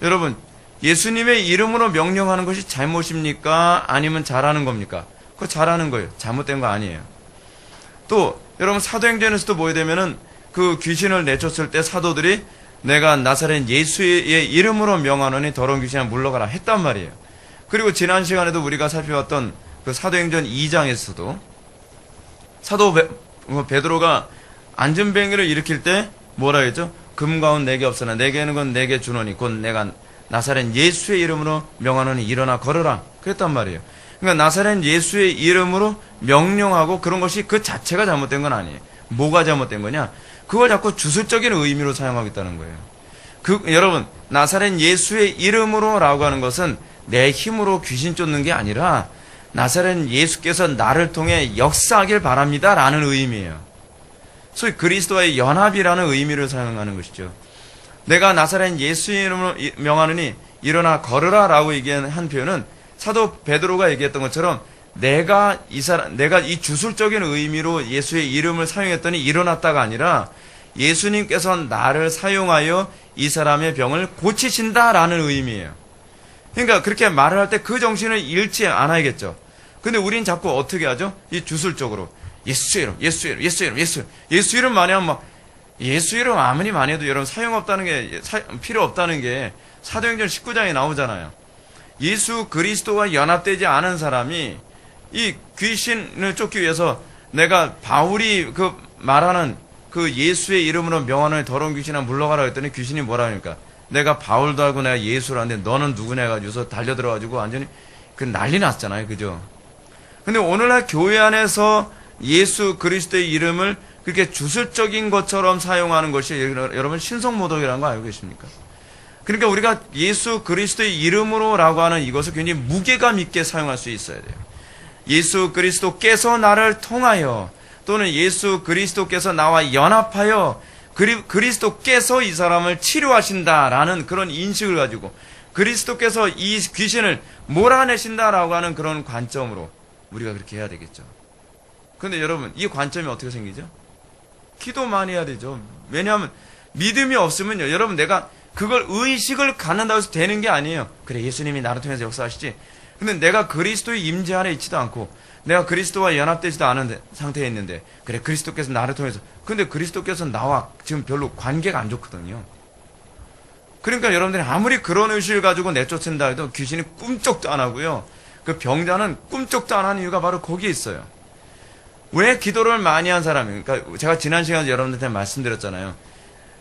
여러분, 예수님의 이름으로 명령하는 것이 잘못입니까? 아니면 잘하는 겁니까? 그거 잘하는 거예요. 잘못된 거 아니에요. 또 여러분, 사도행전에서도 보게 되면은 그 귀신을 내쫓을 때 사도들이 내가 나사렛 예수의 이름으로 명하노니 더러운 귀신아 물러가라 했단 말이에요. 그리고 지난 시간에도 우리가 살펴봤던 그 사도행전 2장에서도 사도 베드로가 안전뱅이를 일으킬 때 뭐라 했죠? 금가운 내게 없으나 내게는 건 내게 주노니 곧 내가 나사렛 예수의 이름으로 명하노니 일어나 걸어라 그랬단 말이에요. 그러니까 나사렛 예수의 이름으로 명령하고 그런 것이 그 자체가 잘못된 건 아니에요. 뭐가 잘못된 거냐? 그걸 자꾸 주술적인 의미로 사용하겠다는 거예요. 여러분, 나사렛 예수의 이름으로라고 하는 것은 내 힘으로 귀신 쫓는 게 아니라 나사렛 예수께서 나를 통해 역사하길 바랍니다 라는 의미예요. 소위 그리스도와의 연합이라는 의미를 사용하는 것이죠. 내가 나사렛 예수의 이름으로 명하느니 일어나 걸으라 라고 얘기한 표현은 사도 베드로가 얘기했던 것처럼 내가 이 주술적인 의미로 예수의 이름을 사용했더니 일어났다가 아니라 예수님께서 나를 사용하여 이 사람의 병을 고치신다라는 의미예요. 그러니까 그렇게 말을 할 때 그 정신을 잃지 않아야겠죠. 근데 우린 자꾸 어떻게 하죠? 이 주술적으로 예수 이름, 예수 이름, 예수 이름, 예수 이름 많이 하면 예수 이름 아무리 많이 해도 여러분 필요 없다는 게 사도행전 19장에 나오잖아요. 예수 그리스도와 연합되지 않은 사람이 이 귀신을 쫓기 위해서 내가 바울이 말하는 예수의 이름으로 명하는 더러운 귀신아 물러가라 했더니 귀신이 뭐라 하니까 내가 바울도 알고 내가 예수라는데 너는 누구냐 해가지고서 달려들어가지고 완전히 난리 났잖아요. 그죠? 근데 오늘날 교회 안에서 예수 그리스도의 이름을 그렇게 주술적인 것처럼 사용하는 것이 여러분 신성모독이라는 거 알고 계십니까? 그러니까 우리가 예수 그리스도의 이름으로라고 하는 이것을 굉장히 무게감 있게 사용할 수 있어야 돼요. 예수 그리스도께서 나를 통하여 또는 예수 그리스도께서 나와 연합하여 그리스도께서 이 사람을 치료하신다라는 그런 인식을 가지고 그리스도께서 이 귀신을 몰아내신다라고 하는 그런 관점으로 우리가 그렇게 해야 되겠죠. 그런데 여러분, 이 관점이 어떻게 생기죠? 기도 많이 해야 되죠. 왜냐하면 믿음이 없으면요, 여러분 내가 그걸 의식을 갖는다고 해서 되는 게 아니에요. 그래, 예수님이 나를 통해서 역사하시지. 근데 내가 그리스도의 임재 안에 있지도 않고 내가 그리스도와 연합되지도 않은 상태에 있는데 그래, 그리스도께서 나를 통해서, 근데 그리스도께서 나와 지금 별로 관계가 안 좋거든요. 그러니까 여러분들이 아무리 그런 의식을 가지고 내쫓는다 해도 귀신이 꿈쩍도 안 하고요, 그 병자는 꿈쩍도 안 하는 이유가 바로 거기에 있어요. 왜 기도를 많이 한 사람이, 그러니까 제가 지난 시간에 여러분들한테 말씀드렸잖아요.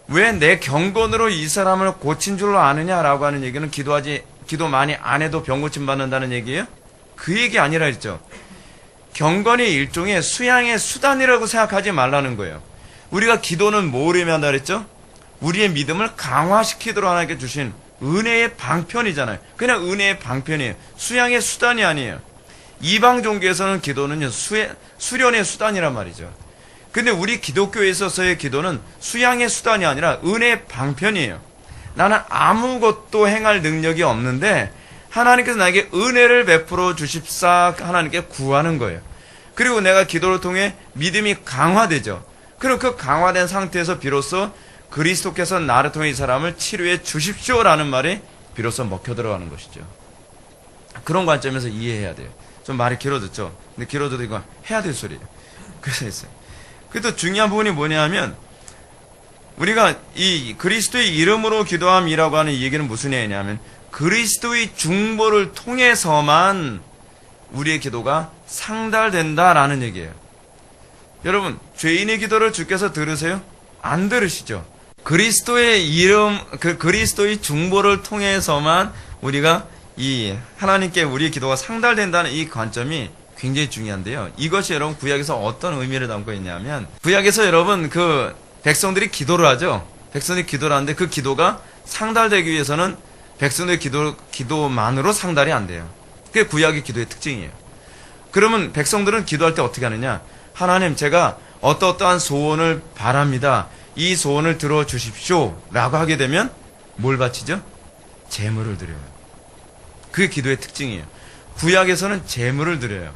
왜 내 경건으로 이 사람을 고친 줄로 아느냐라고 하는 얘기는 기도 많이 안 해도 병 고침 받는다는 얘기예요? 그 얘기 아니라 했죠. 경건이 일종의 수양의 수단이라고 생각하지 말라는 거예요. 우리가 기도는 뭘 의미한다 그랬죠? 우리의 믿음을 강화시키도록 하나님께 주신 은혜의 방편이잖아요. 그냥 은혜의 방편이에요. 수양의 수단이 아니에요. 이방 종교에서는 기도는 수련의 수단이란 말이죠. 근데 우리 기독교에 있어서의 기도는 수양의 수단이 아니라 은혜의 방편이에요. 나는 아무것도 행할 능력이 없는데 하나님께서 나에게 은혜를 베풀어 주십사 하나님께 구하는 거예요. 그리고 내가 기도를 통해 믿음이 강화되죠. 그리고 그 강화된 상태에서 비로소 그리스도께서 나를 통해 이 사람을 치료해 주십시오라는 말이 비로소 먹혀 들어가는 것이죠. 그런 관점에서 이해해야 돼요. 좀 말이 길어졌죠. 근데 길어져도 이거 해야 될 소리예요. 그래서 했어요. 그래도 중요한 부분이 뭐냐면 우리가 이 그리스도의 이름으로 기도함이라고 하는 이 얘기는 무슨 얘기냐면 그리스도의 중보를 통해서만 우리의 기도가 상달된다라는 얘기예요. 여러분, 죄인의 기도를 주께서 들으세요? 안 들으시죠? 그리스도의 그리스도의 중보를 통해서만 우리가 이 하나님께 우리의 기도가 상달된다는 이 관점이 굉장히 중요한데요. 이것이 여러분 구약에서 어떤 의미를 담고 있냐면 구약에서 여러분 백성들이 기도를 하죠. 백성들이 기도를 하는데 그 기도가 상달되기 위해서는 백성들의 기도만으로 상달이 안 돼요. 그게 구약의 기도의 특징이에요. 그러면 백성들은 기도할 때 어떻게 하느냐? 하나님, 제가 어떠한 소원을 바랍니다. 이 소원을 들어주십시오 라고 하게 되면 뭘 바치죠? 제물을 드려요. 그게 기도의 특징이에요. 구약에서는 제물을 드려요.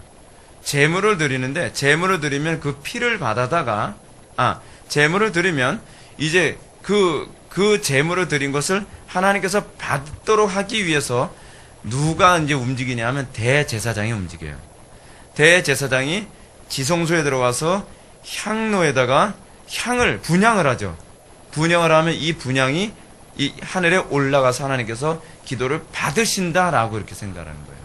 제물을 드리는데, 제물을 드리면 그 피를 받아다가, 제물을 드리면 이제 그 제물을 드린 것을 하나님께서 받도록 하기 위해서 누가 이제 움직이냐 하면 대제사장이 움직여요. 대제사장이 지성소에 들어가서 향로에다가 향을 분향을 하죠. 분향을 하면 이 분향이 이 하늘에 올라가서 하나님께서 기도를 받으신다라고 이렇게 생각하는 거예요.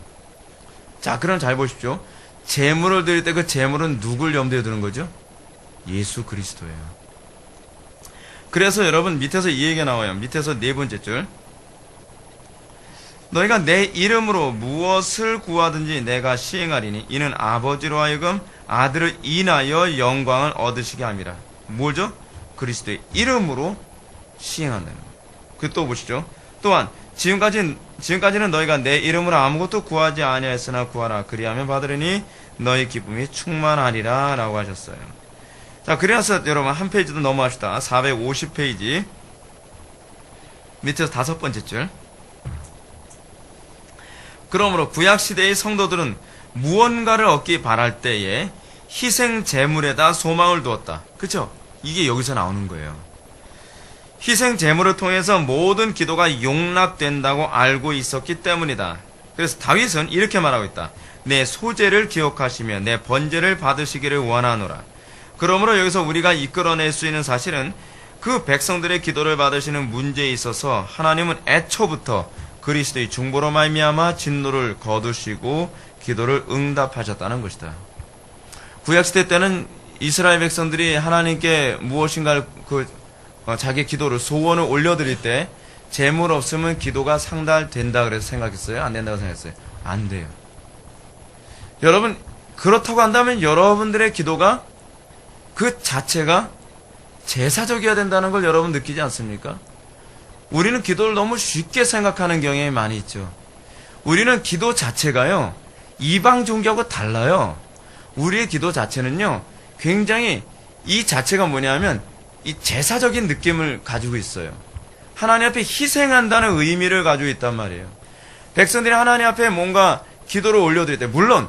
자, 그럼 잘 보십시오. 제물을 드릴 때 그 제물은 누굴 염두에 두는 거죠? 예수 그리스도예요. 그래서 여러분 밑에서 이 얘기가 나와요. 밑에서 네 번째 줄. 너희가 내 이름으로 무엇을 구하든지 내가 시행하리니 이는 아버지로 하여금 아들을 인하여 영광을 얻으시게 함이라. 뭐죠? 그리스도의 이름으로 시행한다는 거예요. 그 또 보시죠. 또한 지금까지는 너희가 내 이름으로 아무것도 구하지 아니하였으나 구하라. 그리하면 받으리니 너희 기쁨이 충만하리라 라고 하셨어요. 자, 그래서 여러분 한 페이지 더 넘어갑시다. 450페이지 밑에서 다섯 번째 줄. 그러므로 구약시대의 성도들은 무언가를 얻기 바랄 때에 희생 제물에다 소망을 두었다. 그쵸? 이게 여기서 나오는 거예요. 희생 제물을 통해서 모든 기도가 용납된다고 알고 있었기 때문이다. 그래서 다윗은 이렇게 말하고 있다. 내 소재를 기억하시며 내 번제를 받으시기를 원하노라. 그러므로 여기서 우리가 이끌어낼 수 있는 사실은 그 백성들의 기도를 받으시는 문제에 있어서 하나님은 애초부터 그리스도의 중보로 말미암아 진노를 거두시고 기도를 응답하셨다는 것이다. 구약시대 때는 이스라엘 백성들이 하나님께 무엇인가를 자기 기도를 소원을 올려드릴 때 재물 없으면 기도가 상달된다 그래서 생각했어요? 안 된다고 생각했어요? 안 돼요. 여러분, 그렇다고 한다면 여러분들의 기도가 그 자체가 제사적이어야 된다는 걸 여러분 느끼지 않습니까? 우리는 기도를 너무 쉽게 생각하는 경향이 많이 있죠. 우리는 기도 자체가요, 이방 종교하고 달라요. 우리의 기도 자체는요, 굉장히 이 자체가 뭐냐면 이 제사적인 느낌을 가지고 있어요. 하나님 앞에 희생한다는 의미를 가지고 있단 말이에요. 백성들이 하나님 앞에 뭔가 기도를 올려드릴 때, 물론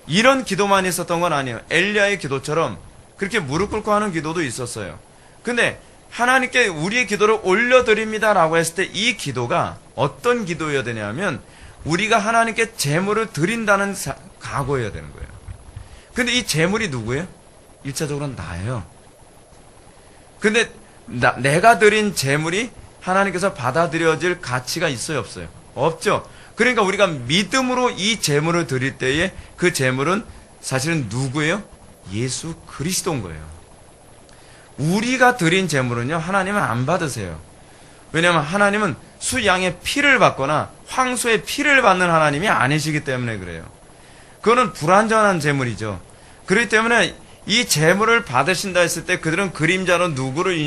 이런 기도만 있었던 건 아니에요. 엘리야의 기도처럼 그렇게 무릎 꿇고 하는 기도도 있었어요. 근데 하나님께 우리의 기도를 올려드립니다라고 했을 때 이 기도가 어떤 기도여야 되냐면 우리가 하나님께 제물을 드린다는 각오여야 되는 거예요. 근데 이 제물이 누구예요? 1차적으로는 나예요. 근데 내가 드린 제물이 하나님께서 받아들여질 가치가 있어요, 없어요? 없죠. 그러니까 우리가 믿음으로 이 제물을 드릴 때에 그 제물은 사실은 누구예요? 예수 그리스도인 거예요. 우리가 드린 제물은요, 하나님은 안 받으세요. 왜냐하면 하나님은 수양의 피를 받거나 황소의 피를 받는 하나님이 아니시기 때문에 그래요. 그거는 불완전한 제물이죠. 그렇기 때문에 이 제물을 받으신다 했을 때 그들은 그림자로 누구를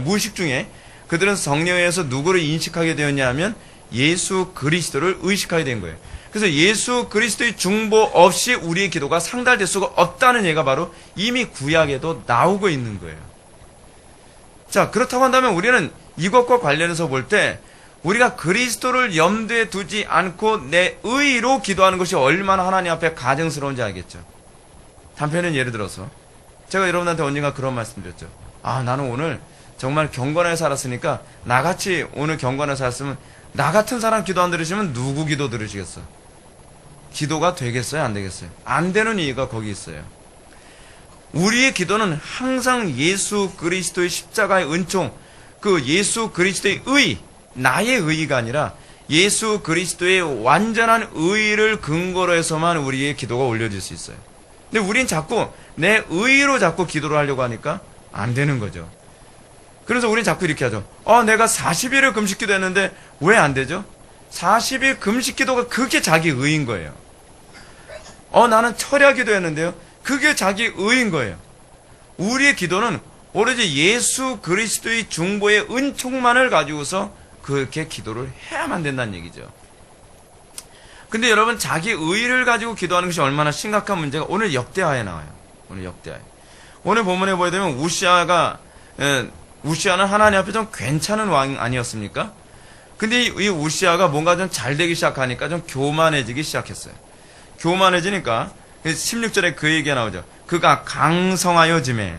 무의식 중에 그들은 성령에 의해서 누구를 인식하게 되었냐 하면 예수 그리스도를 의식하게 된 거예요. 그래서 예수 그리스도의 중보 없이 우리의 기도가 상달될 수가 없다는 얘기가 바로 이미 구약에도 나오고 있는 거예요. 자, 그렇다고 한다면 우리는 이것과 관련해서 볼 때 우리가 그리스도를 염두에 두지 않고 내 의로 기도하는 것이 얼마나 하나님 앞에 가증스러운지 알겠죠. 단편은 예를 들어서 제가 여러분한테 언젠가 그런 말씀 드렸죠. 나는 오늘 정말 경건하게 살았으니까 나같이 오늘 경건하게 살았으면 나 같은 사람 기도 안 들으시면 누구 기도 들으시겠어? 기도가 되겠어요? 안 되겠어요? 안 되는 이유가 거기 있어요. 우리의 기도는 항상 예수 그리스도의 십자가의 은총, 그 예수 그리스도의 의, 나의 의가 아니라 예수 그리스도의 완전한 의를 근거로 해서만 우리의 기도가 올려질 수 있어요. 근데 우린 자꾸 내 의로 자꾸 기도를 하려고 하니까 안 되는 거죠. 그래서 우린 자꾸 이렇게 하죠. 내가 40일을 금식기도 했는데 왜 안 되죠? 40일 금식기도가 그게 자기 의인 거예요. 나는 철야기도 했는데요. 그게 자기 의인 거예요. 우리의 기도는 오로지 예수 그리스도의 중보의 은총만을 가지고서 그렇게 기도를 해야만 된다는 얘기죠. 근데 여러분, 자기 의를 가지고 기도하는 것이 얼마나 심각한 문제가 오늘 역대하에 나와요. 오늘 역대하에. 오늘 본문에 보게 되면 우시아는 하나님 앞에 좀 괜찮은 왕 아니었습니까? 근데 이 우시아가 뭔가 좀 잘 되기 시작하니까 좀 교만해지기 시작했어요. 교만해지니까 16절에 그 얘기가 나오죠. 그가 강성하여 짐에.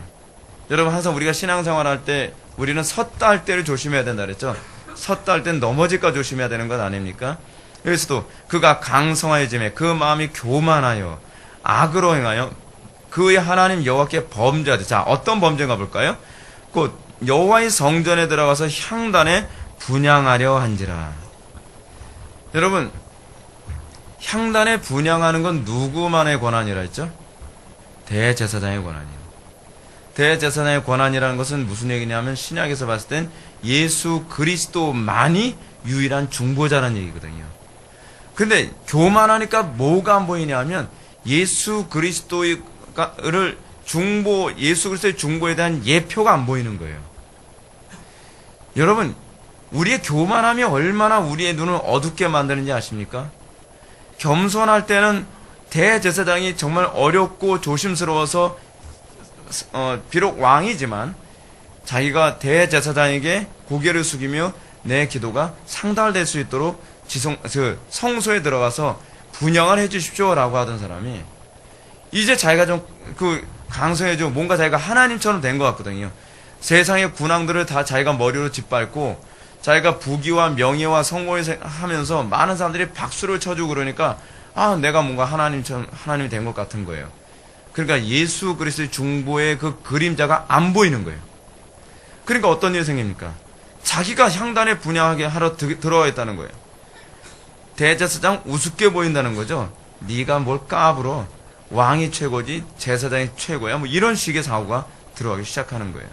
여러분 항상 우리가 신앙생활 할 때 우리는 섰다 할 때를 조심해야 된다 그랬죠. 섰다 할 땐 넘어질까 조심해야 되는 것 아닙니까? 여기서도 그가 강성하여 짐에 그 마음이 교만하여 악으로 행하여 그의 하나님 여호와께 범죄하되. 자, 어떤 범죄인가 볼까요? 곧 여호와의 성전에 들어가서 향단에 분향하려 한지라. 여러분, 향단에 분향하는 건 누구만의 권한이라 했죠? 대제사장의 권한이에요. 대제사장의 권한이라는 것은 무슨 얘기냐면 신약에서 봤을 땐 예수 그리스도만이 유일한 중보자라는 얘기거든요. 근데 교만하니까 뭐가 안 보이냐면 예수 그리스도를 예수 그리스도의 중보에 대한 예표가 안 보이는 거예요. 여러분, 우리의 교만함이 얼마나 우리의 눈을 어둡게 만드는지 아십니까? 겸손할 때는 대제사장이 정말 어렵고 조심스러워서 비록 왕이지만 자기가 대제사장에게 고개를 숙이며 내 기도가 상달될 수 있도록 성소에 들어가서 분향을 해주십시오라고 하던 사람이 이제 자기가 좀 강성해지고 뭔가 자기가 하나님처럼 된 것 같거든요. 세상의 군왕들을 다 자기가 머리로 짓밟고 자기가 부귀와 명예와 성공을 하면서 많은 사람들이 박수를 쳐주고 그러니까 내가 뭔가 하나님이 된 것 같은 거예요. 그러니까 예수 그리스도의 중보의 그 그림자가 안 보이는 거예요. 그러니까 어떤 일이 생깁니까? 자기가 향단에 분향하게 하러 들어와 있다는 거예요. 대제사장 우습게 보인다는 거죠. 네가 뭘 까불어. 왕이 최고지 제사장이 최고야. 뭐 이런 식의 사고가 들어가기 시작하는 거예요.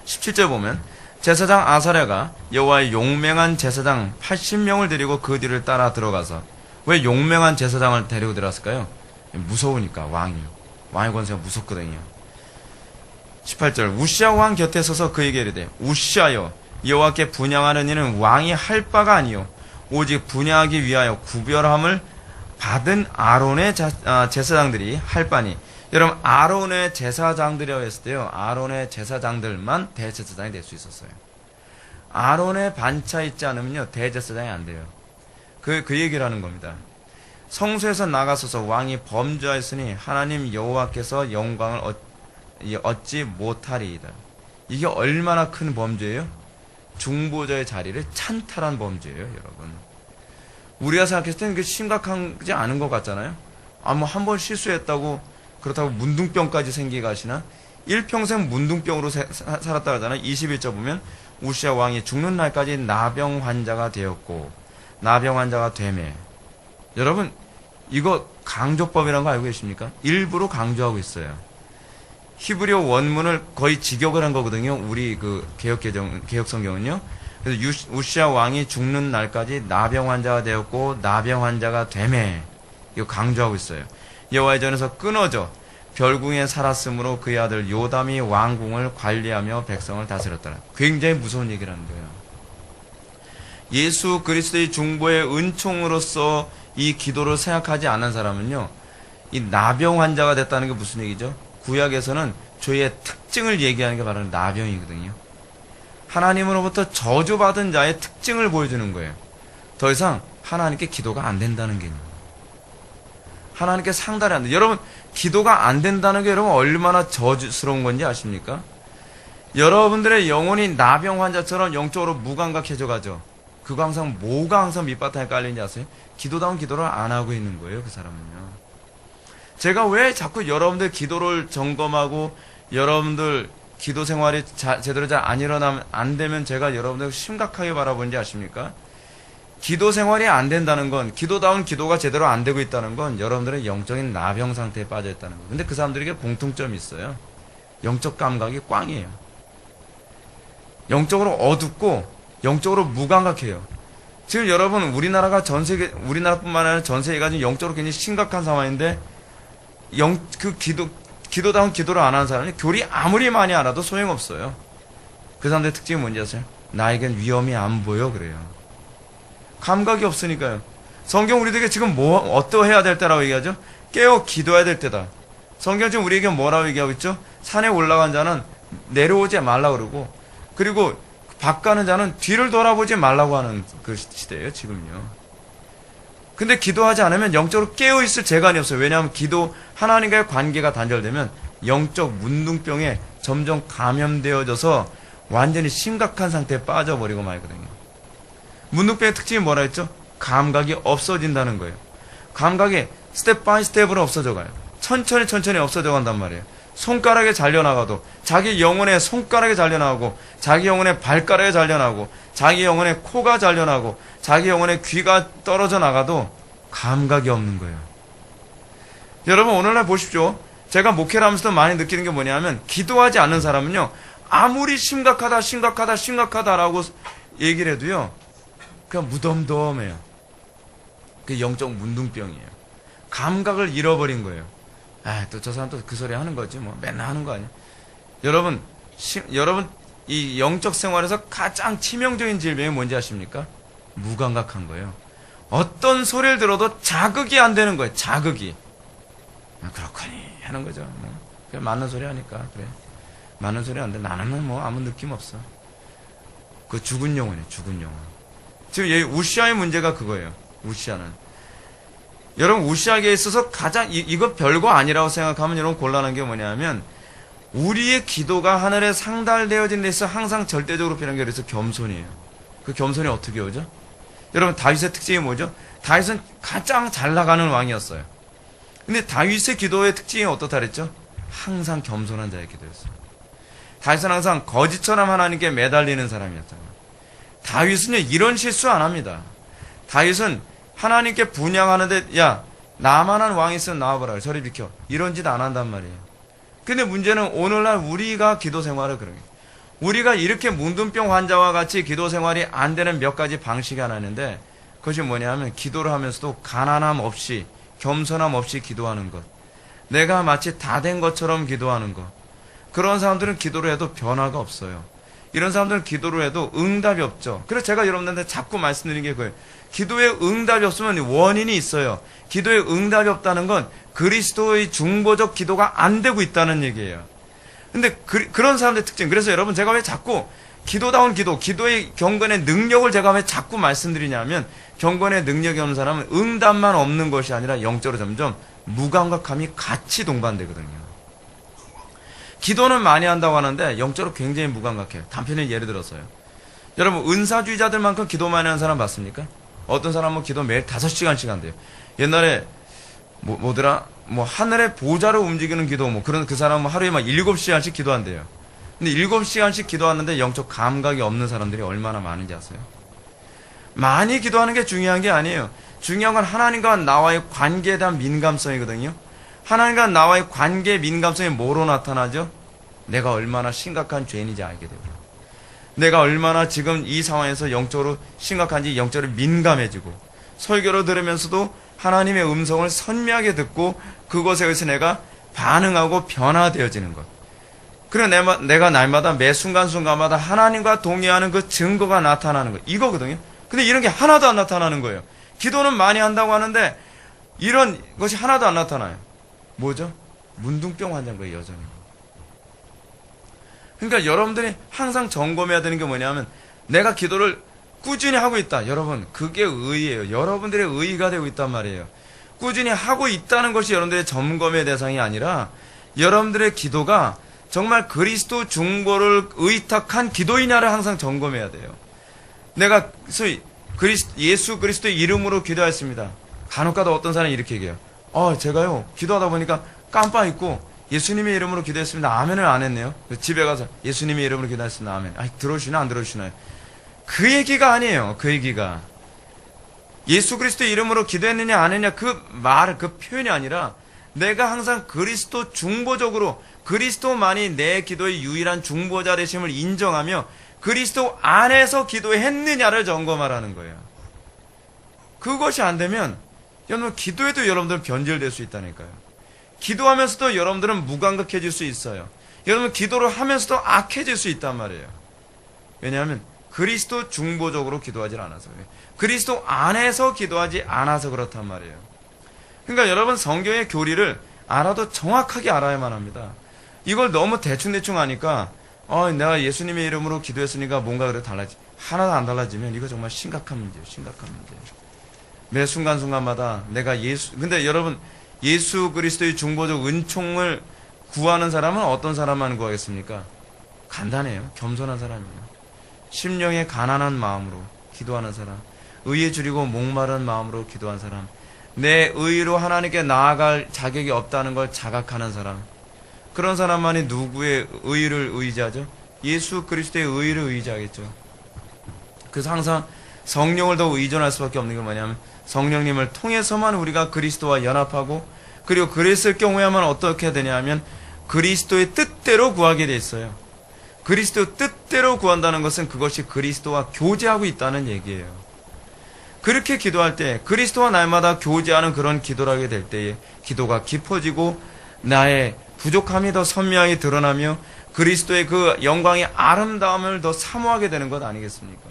17절 보면 제사장 아사랴가 여호와의 용맹한 제사장 80명을 데리고 그 뒤를 따라 들어가서. 왜 용맹한 제사장을 데리고 들어갔을까요? 무서우니까. 왕의 권세가 무섭거든요. 18절 우시아 왕 곁에 서서 그에게 이르되 우시아여 여호와께 분향하는 이는 왕이 할 바가 아니요 오직 분향하기 위하여 구별함을 받은 아론의 제사장들이 할 바니. 여러분, 아론의 제사장들이라고 했을 때요, 아론의 제사장들만 대제사장이 될 수 있었어요. 아론의 반차 있지 않으면요 대제사장이 안 돼요. 그 얘기를 하는 겁니다. 성소에서 나가서서 왕이 범죄하였으니 하나님 여호와께서 영광을 얻지 못하리이다. 이게 얼마나 큰 범죄예요? 중보자의 자리를 찬탈한 범죄예요, 여러분. 우리가 생각했을 때는 그게 심각하지 않은 것 같잖아요. 뭐 한 번 실수했다고 그렇다고 문둥병까지 생기게 하시나? 일평생 문둥병으로 살았다 하잖아요. 21절 보면 우시아 왕이 죽는 날까지 나병 환자가 되었고 나병 환자가 되매. 여러분, 이거 강조법이라는 거 알고 계십니까? 일부러 강조하고 있어요. 히브리어 원문을 거의 직역을 한 거거든요. 우리 개혁 성경은요. 그래서 우시아 왕이 죽는 날까지 나병 환자가 되었고 나병 환자가 되매. 이거 강조하고 있어요. 여호와의 전에서 끊어져 별궁에 살았으므로 그의 아들 요담이 왕궁을 관리하며 백성을 다스렸더라. 굉장히 무서운 얘기를 하는 거예요. 예수 그리스도의 중보의 은총으로서 이 기도를 생각하지 않은 사람은요, 이 나병 환자가 됐다는 게 무슨 얘기죠? 구약에서는 죄의 특징을 얘기하는 게 바로 나병이거든요. 하나님으로부터 저주받은 자의 특징을 보여주는 거예요. 더 이상 하나님께 기도가 안 된다는 게. 하나님께 상달이 안 돼. 여러분, 기도가 안 된다는 게 여러분 얼마나 저주스러운 건지 아십니까? 여러분들의 영혼이 나병 환자처럼 영적으로 무감각해져 가죠. 그거 항상 뭐가 항상 밑바탕에 깔리는지 아세요? 기도다운 기도를 안 하고 있는 거예요, 그 사람은요. 제가 왜 자꾸 여러분들 기도를 점검하고 여러분들 기도 생활이 제대로 잘 안 되면 제가 여러분들 심각하게 바라보는지 아십니까? 기도 생활이 안 된다는 건, 기도다운 기도가 제대로 안 되고 있다는 건 여러분들은 영적인 나병 상태에 빠져 있다는 거예요. 근데 그 사람들에게 공통점이 있어요. 영적 감각이 꽝이에요. 영적으로 어둡고 영적으로 무감각해요. 지금 여러분, 우리나라뿐만 아니라 전 세계가 지금 영적으로 굉장히 심각한 상황인데 기도다운 기도를 안 하는 사람이 교리 아무리 많이 알아도 소용없어요. 그 사람들의 특징이 뭔지 아세요? 나에겐 위험이 안 보여 그래요. 감각이 없으니까요. 성경 우리들에게 지금 어떠해야 될 때라고 얘기하죠? 깨어 기도해야 될 때다. 성경 지금 우리에게 뭐라고 얘기하고 있죠? 산에 올라간 자는 내려오지 말라 그러고, 그리고 밥 가는 자는 뒤를 돌아보지 말라고 하는 그 시대예요, 지금요. 근데 기도하지 않으면 영적으로 깨어있을 재간이 없어요. 왜냐하면 하나님과의 관계가 단절되면 영적 문둥병에 점점 감염되어져서 완전히 심각한 상태에 빠져버리고 말거든요. 문둥병의 특징이 뭐라 했죠? 감각이 없어진다는 거예요. 감각이 스텝 바이 스텝으로 없어져가요. 천천히 없어져 간단 말이에요. 손가락에 잘려나가도 자기 영혼의 손가락에 잘려나가고 자기 영혼의 발가락에 잘려나가고 자기 영혼의 코가 잘려나가고 자기 영혼의 귀가 떨어져 나가도 감각이 없는 거예요. 여러분 오늘날 보십시오. 제가 목회를 하면서도 많이 느끼는 게 뭐냐면 기도하지 않는 사람은요. 아무리 심각하다라고 얘기를 해도요. 그냥 무덤덤해요. 그 영적 문둥병이에요. 감각을 잃어버린 거예요. 또 저 사람 또 그 소리 하는 거지 뭐 맨날 하는 거 아니에요. 여러분 이 영적 생활에서 가장 치명적인 질병이 뭔지 아십니까? 무감각한 거예요. 어떤 소리를 들어도 자극이 안 되는 거예요. 자극이. 그렇거니 하는 거죠. 그냥 맞는 소리 하니까 그래. 맞는 소리 하는데 나는 뭐 아무 느낌 없어. 그 죽은 영혼이에요. 죽은 영혼. 지금 여기 우시아의 문제가 그거예요. 우시아는. 여러분 우시아에게 있어서 가장 이거 별거 아니라고 생각하면 여러분 곤란한 게 뭐냐면 우리의 기도가 하늘에 상달되어진 데서 항상 절대적으로 필요한 게 그래서 겸손이에요. 그 겸손이 어떻게 오죠? 여러분 다윗의 특징이 뭐죠? 다윗은 가장 잘 나가는 왕이었어요. 근데 다윗의 기도의 특징이 어떻다 그랬죠? 항상 겸손한 자의 기도였어요. 다윗은 항상 거지처럼 하나님께 매달리는 사람이었잖아요. 다윗은요 이런 실수 안 합니다. 다윗은 하나님께 분양하는데 야 나만한 왕이 있으면 나와보라 저리 비켜 이런 짓 안 한단 말이에요. 근데 문제는 오늘날 우리가 기도 생활을 그런 거예요. 우리가 이렇게 문둥병 환자와 같이 기도 생활이 안 되는 몇 가지 방식이 하나 있는데 그것이 뭐냐면 기도를 하면서도 가난함 없이 겸손함 없이 기도하는 것. 내가 마치 다 된 것처럼 기도하는 것. 그런 사람들은 기도를 해도 변화가 없어요. 이런 사람들은 기도를 해도 응답이 없죠. 그래서 제가 여러분들한테 자꾸 말씀드리는 게 그거예요. 기도에 응답이 없으면 원인이 있어요. 기도에 응답이 없다는 건 그리스도의 중보적 기도가 안 되고 있다는 얘기예요. 근데 그런 사람들의 특징. 그래서 여러분 제가 왜 자꾸 기도다운 기도의 경건의 능력을 제가 왜 자꾸 말씀드리냐면 경건의 능력이 없는 사람은 응답만 없는 것이 아니라 영적으로 점점 무감각함이 같이 동반되거든요. 기도는 많이 한다고 하는데 영적으로 굉장히 무감각해요. 단편의 예를 들어서요. 여러분 은사주의자들만큼 기도 많이 하는 사람 봤습니까? 어떤 사람은 기도 매일 5시간씩 한대요. 옛날에 뭐더라? 하늘의 보좌로 움직이는 기도 그런 그 사람은 하루에 막 7시간씩 기도한대요. 근데 7시간씩 기도하는데 영적 감각이 없는 사람들이 얼마나 많은지 아세요? 많이 기도하는 게 중요한 게 아니에요. 중요한 건 하나님과 나와의 관계에 대한 민감성이거든요. 하나님과 나와의 관계의 민감성이 뭐로 나타나죠? 내가 얼마나 심각한 죄인인지 알게 되고 내가 얼마나 지금 이 상황에서 영적으로 심각한지 영적으로 민감해지고 설교를 들으면서도 하나님의 음성을 선명하게 듣고 그것에 의해서 내가 반응하고 변화되어지는 것. 그리고 내가 날마다 매 순간순간마다 하나님과 동의하는 그 증거가 나타나는 것. 이거거든요. 근데 이런 게 하나도 안 나타나는 거예요. 기도는 많이 한다고 하는데 이런 것이 하나도 안 나타나요. 뭐죠? 문둥병 환자인 거예요, 여전히. 그러니까 여러분들이 항상 점검해야 되는 게 뭐냐면 내가 기도를 꾸준히 하고 있다. 여러분, 그게 의예요. 여러분들의 의의가 되고 있단 말이에요. 꾸준히 하고 있다는 것이 여러분들의 점검의 대상이 아니라 여러분들의 기도가 정말 그리스도 중보를 의탁한 기도이냐를 항상 점검해야 돼요. 내가 예수 그리스도의 이름으로 기도했습니다. 간혹가다 어떤 사람이 이렇게 얘기해요. 제가요 기도하다 보니까 깜빡 잊고 예수님의 이름으로 기도했습니다. 아멘을 안 했네요. 집에 가서 예수님의 이름으로 기도했습니다. 아멘. 들어주시나 안 들어주시나요? 그 얘기가 아니에요. 그 얘기가 예수 그리스도의 이름으로 기도했느냐 안 했느냐 그 말, 그 표현이 아니라 내가 항상 그리스도 중보적으로 그리스도만이 내 기도의 유일한 중보자 되심을 인정하며 그리스도 안에서 기도했느냐를 점검하라는 거예요. 그것이 안 되면 여러분 기도에도 여러분들은 변질될 수 있다니까요. 기도하면서도 여러분들은 무감각해질 수 있어요. 여러분 기도를 하면서도 악해질 수 있단 말이에요. 왜냐하면 그리스도 중보적으로 기도하지 않아서 그래요. 그리스도 안에서 기도하지 않아서 그렇단 말이에요. 그러니까 여러분 성경의 교리를 알아도 정확하게 알아야만 합니다. 이걸 너무 대충대충 하니까 내가 예수님의 이름으로 기도했으니까 뭔가 그래 하나도 안 달라지면 이거 정말 심각한 문제예요. 심각한 문제예요. 매 순간순간마다 내가 근데 여러분, 예수 그리스도의 중보적 은총을 구하는 사람은 어떤 사람만 구하겠습니까? 간단해요. 겸손한 사람이에요. 심령에 가난한 마음으로 기도하는 사람, 의에 줄이고 목마른 마음으로 기도한 사람, 내 의로 하나님께 나아갈 자격이 없다는 걸 자각하는 사람, 그런 사람만이 누구의 의를 의지하죠? 예수 그리스도의 의를 의지하겠죠. 그래서 항상 성령을 더 의존할 수밖에 없는 게 뭐냐면, 성령님을 통해서만 우리가 그리스도와 연합하고, 그리고 그랬을 경우에만 어떻게 되냐 하면 그리스도의 뜻대로 구하게 돼 있어요. 그리스도 뜻대로 구한다는 것은 그것이 그리스도와 교제하고 있다는 얘기예요. 그렇게 기도할 때, 그리스도와 날마다 교제하는 그런 기도를 하게 될 때에 기도가 깊어지고 나의 부족함이 더 선명하게 드러나며 그리스도의 그 영광의 아름다움을 더 사모하게 되는 것 아니겠습니까?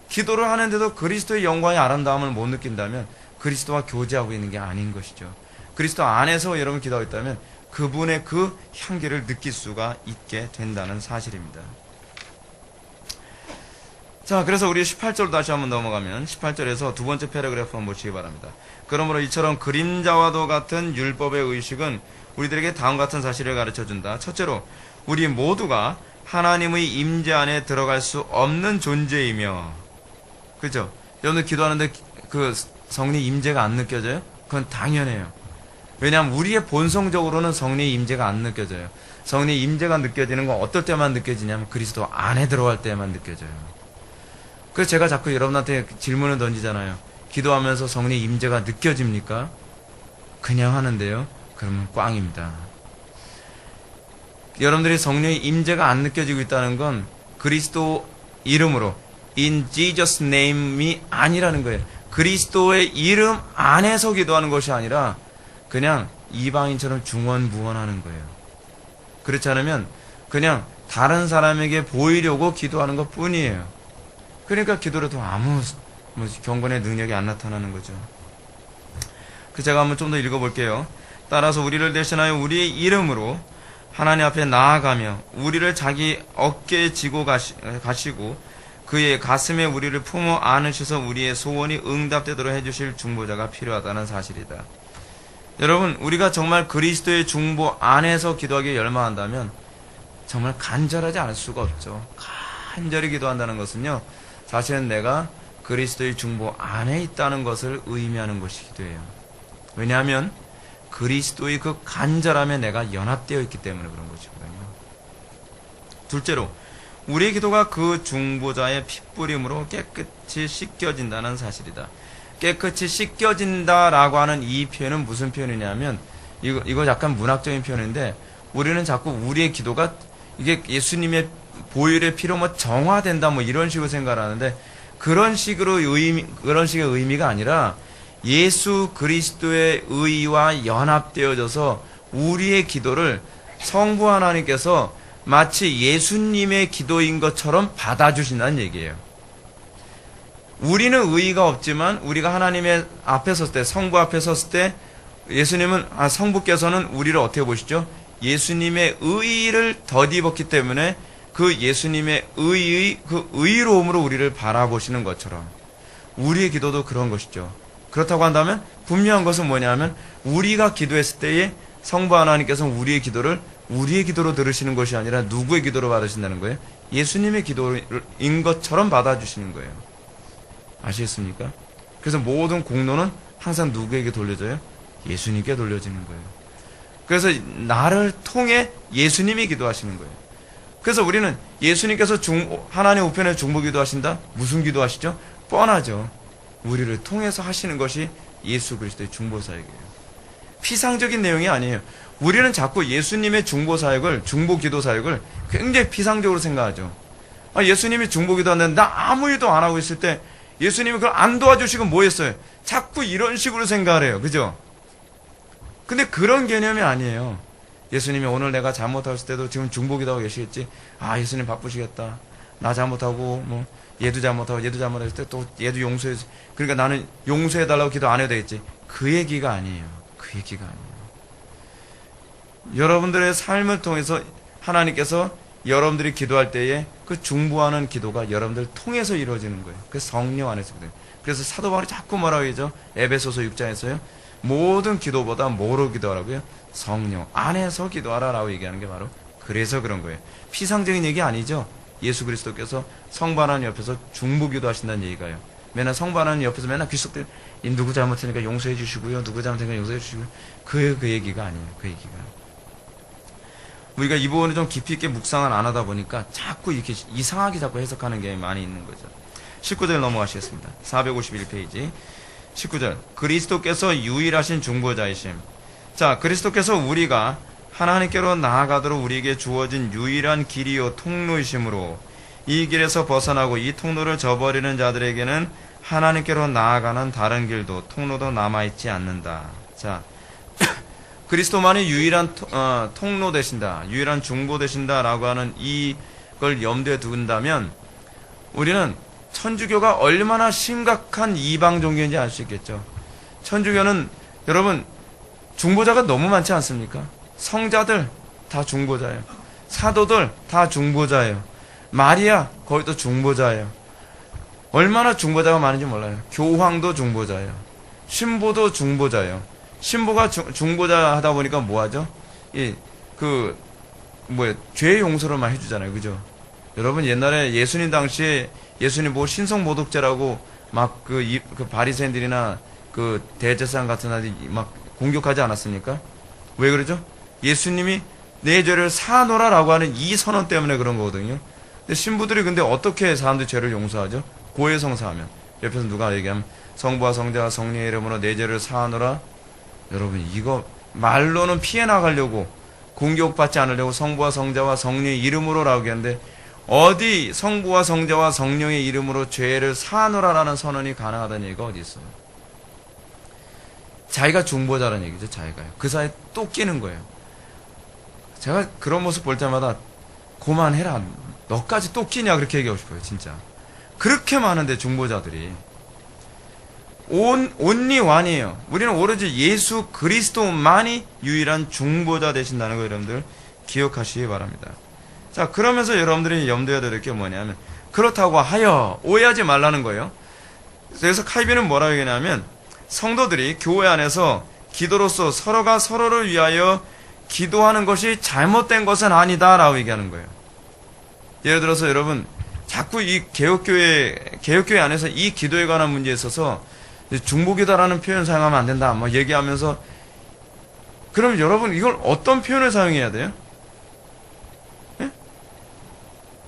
기도를 하는데도 그리스도의 영광의 아름다움을 못 느낀다면 그리스도와 교제하고 있는 게 아닌 것이죠. 그리스도 안에서 여러분 기도하고 있다면 그분의 그 향기를 느낄 수가 있게 된다는 사실입니다. 자, 그래서 우리 18절 다시 한번 넘어가면 18절에서 두 번째 패러그래프 한번 보시기 바랍니다. 그러므로 이처럼 그림자와도 같은 율법의 의식은 우리들에게 다음 같은 사실을 가르쳐준다. 첫째로, 우리 모두가 하나님의 임재 안에 들어갈 수 없는 존재이며, 그죠? 여러분들 기도하는데 그 성령 임재가 안 느껴져요? 그건 당연해요. 왜냐하면 우리의 본성적으로는 성령의 임재가 안 느껴져요. 성령의 임재가 느껴지는 건 어떨 때만 느껴지냐면 그리스도 안에 들어갈 때만 느껴져요. 그래서 제가 자꾸 여러분한테 질문을 던지잖아요. 기도하면서 성령의 임재가 느껴집니까? 그냥 하는데요. 그러면 꽝입니다. 여러분들이 성령의 임재가 안 느껴지고 있다는 건 그리스도 이름으로 In Jesus' name이 아니라는 거예요. 그리스도의 이름 안에서 기도하는 것이 아니라 그냥 이방인처럼 중언부언하는 거예요. 그렇지 않으면 그냥 다른 사람에게 보이려고 기도하는 것 뿐이에요. 그러니까 기도로도 아무 경건의 능력이 안 나타나는 거죠. 제가 한번 좀 더 읽어볼게요. 따라서 우리를 대신하여 우리의 이름으로 하나님 앞에 나아가며 우리를 자기 어깨에 지고 가시고 그의 가슴에 우리를 품어 안으셔서 우리의 소원이 응답되도록 해주실 중보자가 필요하다는 사실이다. 여러분, 우리가 정말 그리스도의 중보 안에서 기도하기에 열망한다면 정말 간절하지 않을 수가 없죠. 간절히 기도한다는 것은요, 사실은 내가 그리스도의 중보 안에 있다는 것을 의미하는 것이기도 해요. 왜냐하면 그리스도의 그 간절함에 내가 연합되어 있기 때문에 그런 것이거든요. 둘째로, 우리의 기도가 그 중보자의 핏부림으로 깨끗이 씻겨진다는 사실이다. 깨끗이 씻겨진다라고 하는 이 표현은 무슨 표현이냐면, 이거 약간 문학적인 표현인데, 우리는 자꾸 우리의 기도가 이게 예수님의 보혈의 피로 정화된다 이런 식으로 생각을 하는데, 그런 식의 의미가 아니라 예수 그리스도의 의와 연합되어져서 우리의 기도를 성부 하나님께서 마치 예수님의 기도인 것처럼 받아주신다는 얘기예요. 우리는 의의가 없지만 우리가 하나님의 앞에 섰을 때, 성부 앞에 섰을 때 성부께서는 우리를 어떻게 보시죠? 예수님의 의의를 덧입었기 때문에 그 예수님의 의의, 그 의로움으로 우리를 바라보시는 것처럼 우리의 기도도 그런 것이죠. 그렇다고 한다면 분명한 것은 뭐냐면 우리가 기도했을 때에 성부 하나님께서는 우리의 기도로 들으시는 것이 아니라 누구의 기도로 받으신다는 거예요? 예수님의 기도인 것처럼 받아주시는 거예요. 아시겠습니까? 그래서 모든 공로는 항상 누구에게 돌려져요? 예수님께 돌려지는 거예요. 그래서 나를 통해 예수님이 기도하시는 거예요. 그래서 우리는 예수님께서 하나님 우편에 중보 기도하신다? 무슨 기도하시죠? 뻔하죠. 우리를 통해서 하시는 것이 예수 그리스도의 중보 사역이에요. 피상적인 내용이 아니에요. 우리는 자꾸 예수님의 중보 기도 사역을 굉장히 피상적으로 생각하죠. 예수님이 중보 기도하는데 나 아무 일도 안 하고 있을 때 예수님이 그걸 안 도와주시고 뭐 했어요? 자꾸 이런 식으로 생각을 해요. 그죠? 근데 그런 개념이 아니에요. 예수님이 오늘 내가 잘못했을 때도 지금 중보 기도하고 계시겠지? 예수님 바쁘시겠다. 나 잘못하고 얘도 잘못했을 때 또 얘도 용서해. 그러니까 나는 용서해달라고 기도 안 해도 되겠지. 그 얘기가 아니에요. 여러분들의 삶을 통해서 하나님께서 여러분들이 기도할 때에 그 중보하는 기도가 여러분들 통해서 이루어지는 거예요. 그 성령 안에서거든요. 그래서 사도 바울이 자꾸 뭐라고 하죠? 에베소서 6장에서요. 모든 기도보다 뭐로 기도하라고요? 성령 안에서 기도하라라고 얘기하는 게 바로 그래서 그런 거예요. 피상적인 얘기 아니죠. 예수 그리스도께서 성부 하나님 옆에서 중보 기도하신다는 얘기가요. 맨날 성부 하나님 옆에서 맨날 귀속들 누구 잘못했으니까 용서해 주시고요. 누구 잘못했으니까 용서해 주시고요. 그 얘기가 아니에요. 그 얘기가. 우리가 이 부분을 좀 깊이 있게 묵상을 안 하다 보니까 자꾸 이렇게 이상하게 자꾸 해석하는 게 많이 있는 거죠. 19절 넘어가시겠습니다. 451페이지 19절 그리스도께서 유일하신 중보자이심. 자, 그리스도께서 우리가 하나님께로 나아가도록 우리에게 주어진 유일한 길이요 통로이심으로 이 길에서 벗어나고 이 통로를 저버리는 자들에게는 하나님께로 나아가는 다른 길도 통로도 남아있지 않는다. 자, 그리스도만이 유일한 통로 되신다, 유일한 중보 되신다라고 하는 이걸 염두에 둔다면 우리는 천주교가 얼마나 심각한 이방 종교인지 알 수 있겠죠. 천주교는 여러분 중보자가 너무 많지 않습니까? 성자들 다 중보자예요. 사도들 다 중보자예요. 마리아 거기도 중보자예요. 얼마나 중보자가 많은지 몰라요. 교황도 중보자예요. 신부도 중보자예요. 신부가 중보자 하다 보니까 뭐하죠? 죄 용서를만 해주잖아요. 그죠? 여러분 옛날에 예수님 당시에 예수님 뭐 신성모독죄라고 막 그 바리새인들이나 그 대제사장 같은 아들이 막 공격하지 않았습니까? 왜 그러죠? 예수님이 내 죄를 사노라라고 하는 이 선언 때문에 그런 거거든요. 근데 신부들이 근데 어떻게 사람들 죄를 용서하죠? 고해성사하면 옆에서 누가 얘기하면 성부와 성자와 성령의 이름으로 내 죄를 사노라. 여러분 이거 말로는 피해 나가려고 공격받지 않으려고 성부와 성자와 성령의 이름으로라고 하는데 어디 성부와 성자와 성령의 이름으로 죄를 사노라라는 선언이 가능하다는 얘기가 어디 있어요? 자기가 중보자라는 얘기죠. 자기가요. 그 사이에 또 끼는 거예요. 제가 그런 모습 볼 때마다 그만해라. 너까지 또 끼냐 그렇게 얘기하고 싶어요. 진짜. 그렇게 많은데 중보자들이. 온리 완이에요. 우리는 오로지 예수 그리스도만이 유일한 중보자 되신다는 거 여러분들 기억하시기 바랍니다. 자, 그러면서 여러분들이 염두에 둘 게 뭐냐면 그렇다고 하여 오해하지 말라는 거예요. 그래서 칼빈은 뭐라고 얘기하냐면 성도들이 교회 안에서 기도로서 서로가 서로를 위하여 기도하는 것이 잘못된 것은 아니다라고 얘기하는 거예요. 예를 들어서 여러분 자꾸 이 개혁교회 안에서 이 기도에 관한 문제에 있어서 중보기도라는 표현 사용하면 안 된다 뭐 얘기하면서 그럼 여러분 이걸 어떤 표현을 사용해야 돼요? 예?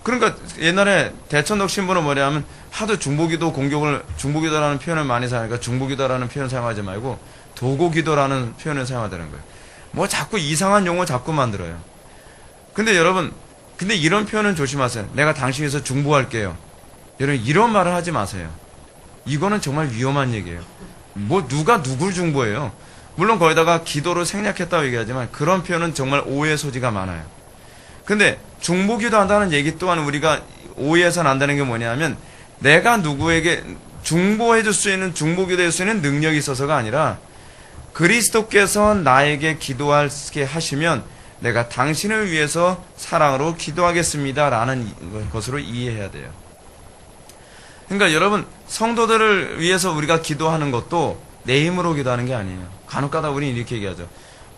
그러니까 옛날에 대천덕 신부는 뭐냐면 하도 중보기도라는 표현을 많이 사용하니까 중보기도라는 표현 사용하지 말고 도고기도라는 표현을 사용하자는 거예요. 뭐 자꾸 이상한 용어 자꾸 만들어요. 근데 여러분 근데 이런 표현은 조심하세요. 내가 당신 위해서 중보할게요. 여러분 이런 말을 하지 마세요. 이거는 정말 위험한 얘기예요. 뭐 누가 누굴 중보해요. 물론 거기다가 기도를 생략했다고 얘기하지만 그런 표현은 정말 오해 소지가 많아요. 근데 중보기도 한다는 얘기 또한 우리가 오해해서는 안 되는 게 뭐냐면 내가 누구에게 중보해줄 수 있는 중보기도 할 수 있는 능력이 있어서가 아니라 그리스도께서 나에게 기도하게 하시면 내가 당신을 위해서 사랑으로 기도하겠습니다 라는 것으로 이해해야 돼요. 그러니까 여러분 성도들을 위해서 우리가 기도하는 것도 내 힘으로 기도하는 게 아니에요. 간혹가다 우리는 이렇게 얘기하죠.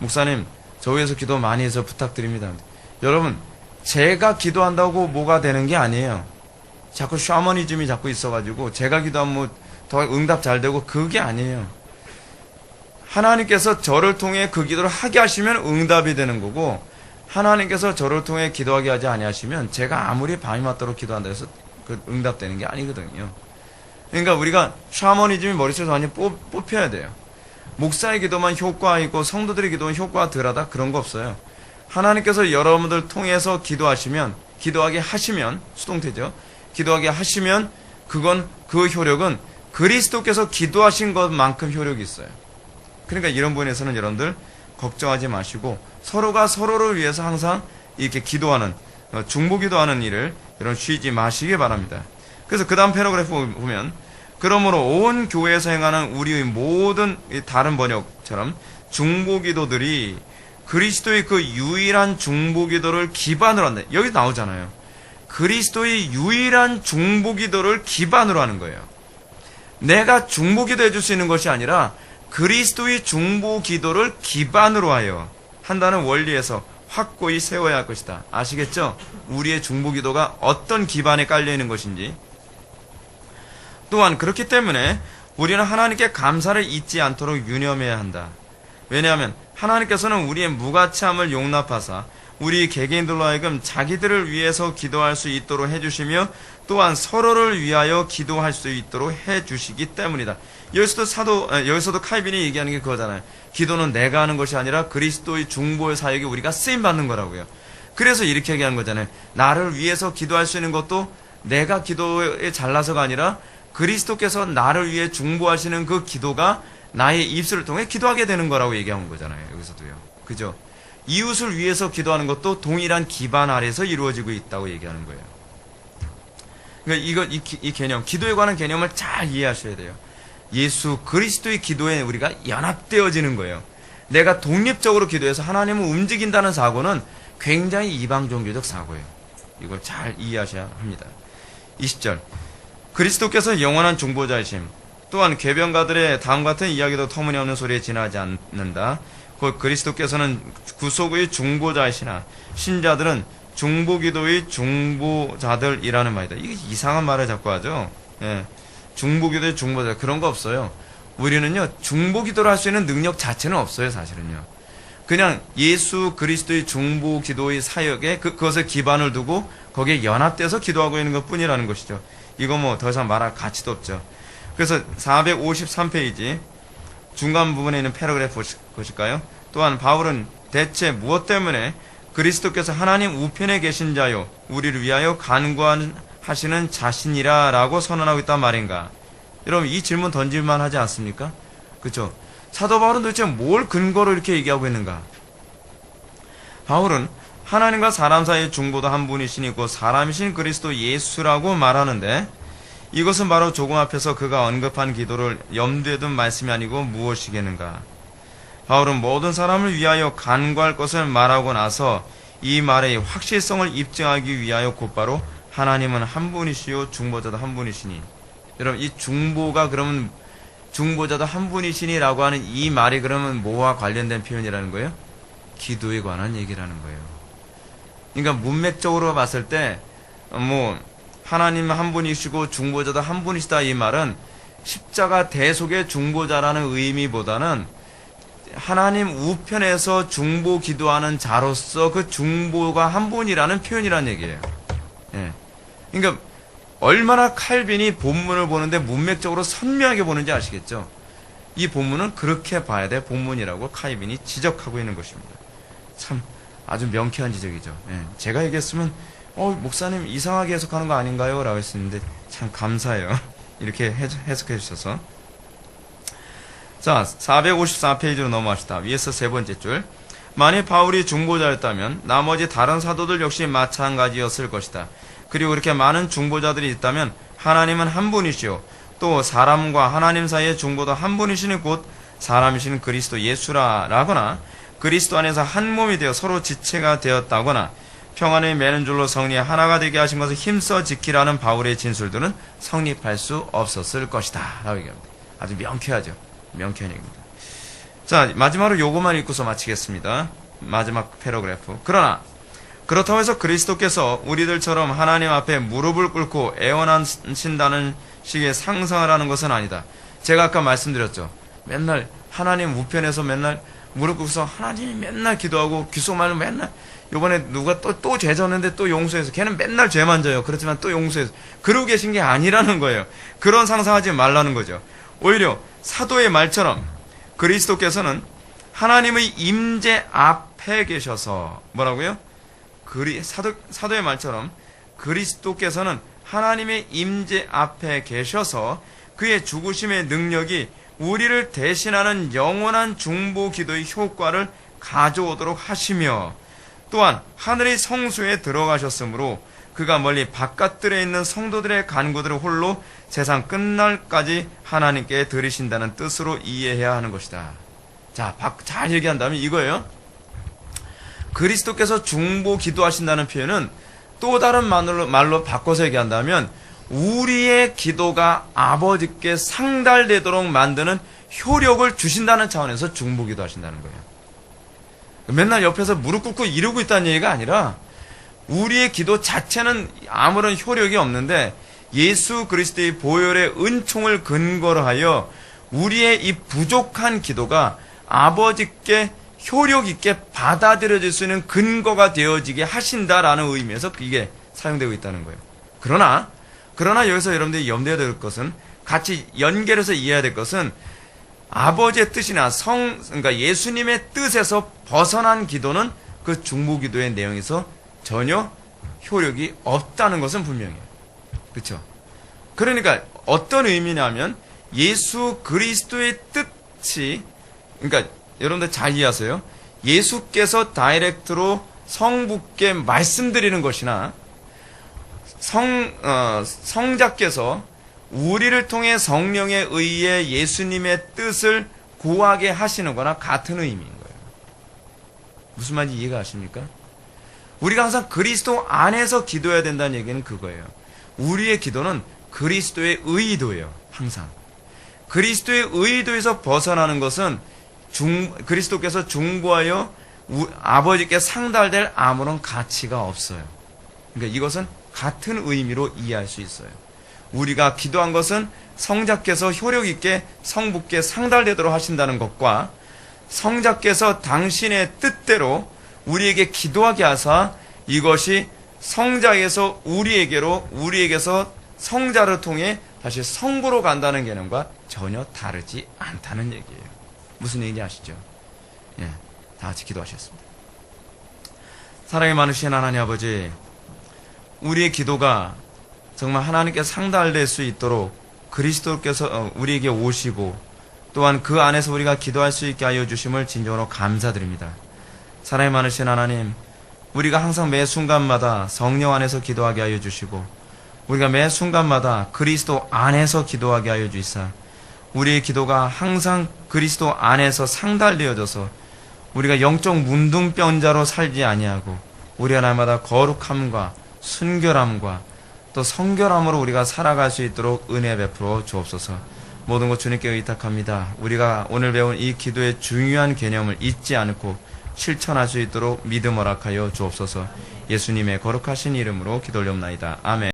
목사님 저 위해서 기도 많이 해서 부탁드립니다. 여러분 제가 기도한다고 뭐가 되는 게 아니에요. 자꾸 샤머니즘이 자꾸 있어가지고 제가 기도하면 뭐 더 응답 잘 되고 그게 아니에요. 하나님께서 저를 통해 그 기도를 하게 하시면 응답이 되는 거고 하나님께서 저를 통해 기도하게 하지 아니하시면 제가 아무리 밤이 맞도록 기도한다 해서 그 응답되는 게 아니거든요. 그러니까 우리가 샤머니즘이 머릿속에서 완전히 뽑혀야 돼요. 목사의 기도만 효과 있고 성도들의 기도는 효과가 덜하다 그런 거 없어요. 하나님께서 여러분들 통해서 기도하게 하시면 수동태죠. 기도하게 하시면 그건 그 효력은 그리스도께서 기도하신 것만큼 효력이 있어요. 그러니까 이런 부분에서는 여러분들 걱정하지 마시고 서로가 서로를 위해서 항상 이렇게 기도하는 중보기도하는 일을 여러분 쉬지 마시기 바랍니다. 그래서 그 다음 패러그래프 보면 그러므로 온 교회에서 행하는 우리의 모든 다른 번역처럼 중보기도들이 그리스도의 그 유일한 중보기도를 기반으로 한다. 여기 나오잖아요. 그리스도의 유일한 중보기도를 기반으로 하는 거예요. 내가 중보기도 해줄 수 있는 것이 아니라 그리스도의 중보기도를 기반으로 하여 한다는 원리에서 확고히 세워야 할 것이다. 아시겠죠? 우리의 중보기도가 어떤 기반에 깔려있는 것인지. 또한 그렇기 때문에 우리는 하나님께 감사를 잊지 않도록 유념해야 한다. 왜냐하면 하나님께서는 우리의 무가치함을 용납하사 우리 개개인들로 하여금 자기들을 위해서 기도할 수 있도록 해주시며 또한 서로를 위하여 기도할 수 있도록 해주시기 때문이다. 여기서도 칼빈이 얘기하는 게 그거잖아요. 기도는 내가 하는 것이 아니라 그리스도의 중보의 사역에 우리가 쓰임받는 거라고요. 그래서 이렇게 얘기하는 거잖아요. 나를 위해서 기도할 수 있는 것도 내가 기도에 잘나서가 아니라 그리스도께서 나를 위해 중보하시는 그 기도가 나의 입술을 통해 기도하게 되는 거라고 얘기하는 거잖아요. 여기서도요. 그죠? 이웃을 위해서 기도하는 것도 동일한 기반 아래서 이루어지고 있다고 얘기하는 거예요. 그러니까 이 개념, 기도에 관한 개념을 잘 이해하셔야 돼요. 예수 그리스도의 기도에 우리가 연합되어지는 거예요. 내가 독립적으로 기도해서 하나님을 움직인다는 사고는 굉장히 이방 종교적 사고예요. 이걸 잘 이해하셔야 합니다. 20절. 그리스도께서 영원한 중보자이심. 또한 궤변가들의 다음 같은 이야기도 터무니없는 소리에 지나지 않는다. 곧 그리스도께서는 구속의 중보자이시나 신자들은 중보기도의 중보자들이라는 말이다. 이게 이상한 말을 자꾸 하죠. 예. 중보기도의 중보자 그런 거 없어요. 우리는요 중보기도를 할 수 있는 능력 자체는 없어요. 사실은요. 그냥 예수 그리스도의 중보기도의 사역에 그것을 기반을 두고 거기에 연합돼서 기도하고 있는 것 뿐이라는 것이죠. 이거 뭐 더 이상 말할 가치도 없죠. 그래서 453페이지 중간 부분에 있는 패러그래프 보실까요? 또한 바울은 대체 무엇 때문에 그리스도께서 하나님 우편에 계신 자요 우리를 위하여 간구하시는 자신이라 라고 선언하고 있단 말인가? 여러분 이 질문 던질만 하지 않습니까? 그렇죠? 사도 바울은 도대체 뭘 근거로 이렇게 얘기하고 있는가? 바울은 하나님과 사람 사이의 중보도 한 분이시니 곧 사람이신 그리스도 예수라고 말하는데 이것은 바로 조금 앞에서 그가 언급한 기도를 염두에 둔 말씀이 아니고 무엇이겠는가? 바울은 모든 사람을 위하여 간구할 것을 말하고 나서 이 말의 확실성을 입증하기 위하여 곧바로 하나님은 한 분이시요 중보자도 한 분이시니. 여러분 이 중보가 그러면 중보자도 한 분이시니 라고 하는 이 말이 그러면 뭐와 관련된 표현이라는 거예요? 기도에 관한 얘기라는 거예요. 그러니까 문맥적으로 봤을 때 하나님 한 분이시고 중보자도 한 분이시다 이 말은 십자가 대속의 중보자라는 의미보다는 하나님 우편에서 중보 기도하는 자로서 그 중보가 한 분이라는 표현이라는 얘기예요. 예. 그러니까 얼마나 칼빈이 본문을 보는데 문맥적으로 선명하게 보는지 아시겠죠? 이 본문은 그렇게 봐야 돼 본문이라고 칼빈이 지적하고 있는 것입니다. 참 아주 명쾌한 지적이죠. 예. 제가 얘기했으면 목사님 이상하게 해석하는 거 아닌가요? 라고 했었는데 참 감사해요. 이렇게 해석해 주셔서. 자, 454페이지로 넘어갑시다. 위에서 세 번째 줄. 만일 바울이 중보자였다면 나머지 다른 사도들 역시 마찬가지였을 것이다. 그리고 그렇게 많은 중보자들이 있다면 하나님은 한 분이시요 또 사람과 하나님 사이의 중보도 한 분이시니 곧 사람이신 그리스도 예수라 라거나 그리스도 안에서 한 몸이 되어 서로 지체가 되었다거나 평안을 매는 줄로 성리에 하나가 되게 하신 것을 힘써 지키라는 바울의 진술들은 성립할 수 없었을 것이다 라고 얘기합니다. 아주 명쾌하죠. 명쾌한 얘기입니다. 자, 마지막으로 요거만 읽고서 마치겠습니다. 마지막 패러그래프. 그러나 그렇다고 해서 그리스도께서 우리들처럼 하나님 앞에 무릎을 꿇고 애원하신다는 식의 상상을 하는 것은 아니다. 제가 아까 말씀드렸죠. 맨날 하나님 우편에서 맨날 무릎 꿇고서 하나님이 맨날 기도하고 귓속말로 맨날 요번에 누가 또 죄 졌는데 또 용서해서 걔는 맨날 죄만 져요. 그렇지만 또 용서해서 그러고 계신 게 아니라는 거예요. 그런 상상하지 말라는 거죠. 오히려 사도의 말처럼 그리스도께서는 하나님의 임재 앞에 계셔서 뭐라고요? 사도의 말처럼 그리스도께서는 하나님의 임재 앞에 계셔서 그의 죽으심의 능력이 우리를 대신하는 영원한 중보 기도의 효과를 가져오도록 하시며 또한 하늘의 성소에 들어가셨으므로 그가 멀리 바깥들에 있는 성도들의 간구들을 홀로 세상 끝날까지 하나님께 드리신다는 뜻으로 이해해야 하는 것이다. 자, 잘 얘기한다면 이거예요. 그리스도께서 중보 기도하신다는 표현은 또 다른 말로 바꿔서 얘기한다면 우리의 기도가 아버지께 상달되도록 만드는 효력을 주신다는 차원에서 중보 기도하신다는 거예요. 맨날 옆에서 무릎 꿇고 이러고 있다는 얘기가 아니라 우리의 기도 자체는 아무런 효력이 없는데 예수 그리스도의 보혈의 은총을 근거로 하여 우리의 이 부족한 기도가 아버지께 효력 있게 받아들여질 수 있는 근거가 되어지게 하신다라는 의미에서 이게 사용되고 있다는 거예요. 그러나 여기서 여러분들이 염두에 둘 것은, 같이 연결해서 이해해야 될 것은, 아버지의 뜻이나 그러니까 예수님의 뜻에서 벗어난 기도는 그 중보 기도의 내용에서 전혀 효력이 없다는 것은 분명해요. 그렇죠? 그러니까 어떤 의미냐면 예수 그리스도의 뜻이, 그러니까 여러분들 잘 이해하세요. 예수께서 다이렉트로 성부께 말씀드리는 것이나 성자께서 우리를 통해 성령에 의해 예수님의 뜻을 구하게 하시는 거나 같은 의미인 거예요. 무슨 말인지 이해가 가십니까? 우리가 항상 그리스도 안에서 기도해야 된다는 얘기는 그거예요. 우리의 기도는 그리스도의 의도예요. 항상. 그리스도의 의도에서 벗어나는 것은 그리스도께서 중보하여 아버지께 상달될 아무런 가치가 없어요. 그러니까 이것은 같은 의미로 이해할 수 있어요. 우리가 기도한 것은 성자께서 효력 있게 성부께 상달되도록 하신다는 것과 성자께서 당신의 뜻대로 우리에게 기도하게 하사 이것이 성자에서 우리에게서 성자를 통해 다시 성부로 간다는 개념과 전혀 다르지 않다는 얘기예요. 무슨 얘기인지 아시죠? 예, 다 같이 기도하셨습니다. 사랑이 많으신 하나님 아버지, 우리의 기도가 정말 하나님께 상달될 수 있도록 그리스도께서 우리에게 오시고 또한 그 안에서 우리가 기도할 수 있게 하여 주심을 진정으로 감사드립니다. 사랑이 많으신 하나님, 우리가 항상 매 순간마다 성령 안에서 기도하게 하여 주시고 우리가 매 순간마다 그리스도 안에서 기도하게 하여 주시사 우리의 기도가 항상 그리스도 안에서 상달되어져서 우리가 영적 문둥병자로 살지 아니하고 우리 하나마다 거룩함과 순결함과 또 성결함으로 우리가 살아갈 수 있도록 은혜 베풀어 주옵소서. 모든 것 주님께 의탁합니다. 우리가 오늘 배운 이 기도의 중요한 개념을 잊지 않고 실천할 수 있도록 믿음 허락하여 주옵소서. 예수님의 거룩하신 이름으로 기도 올려옵나이다. 아멘.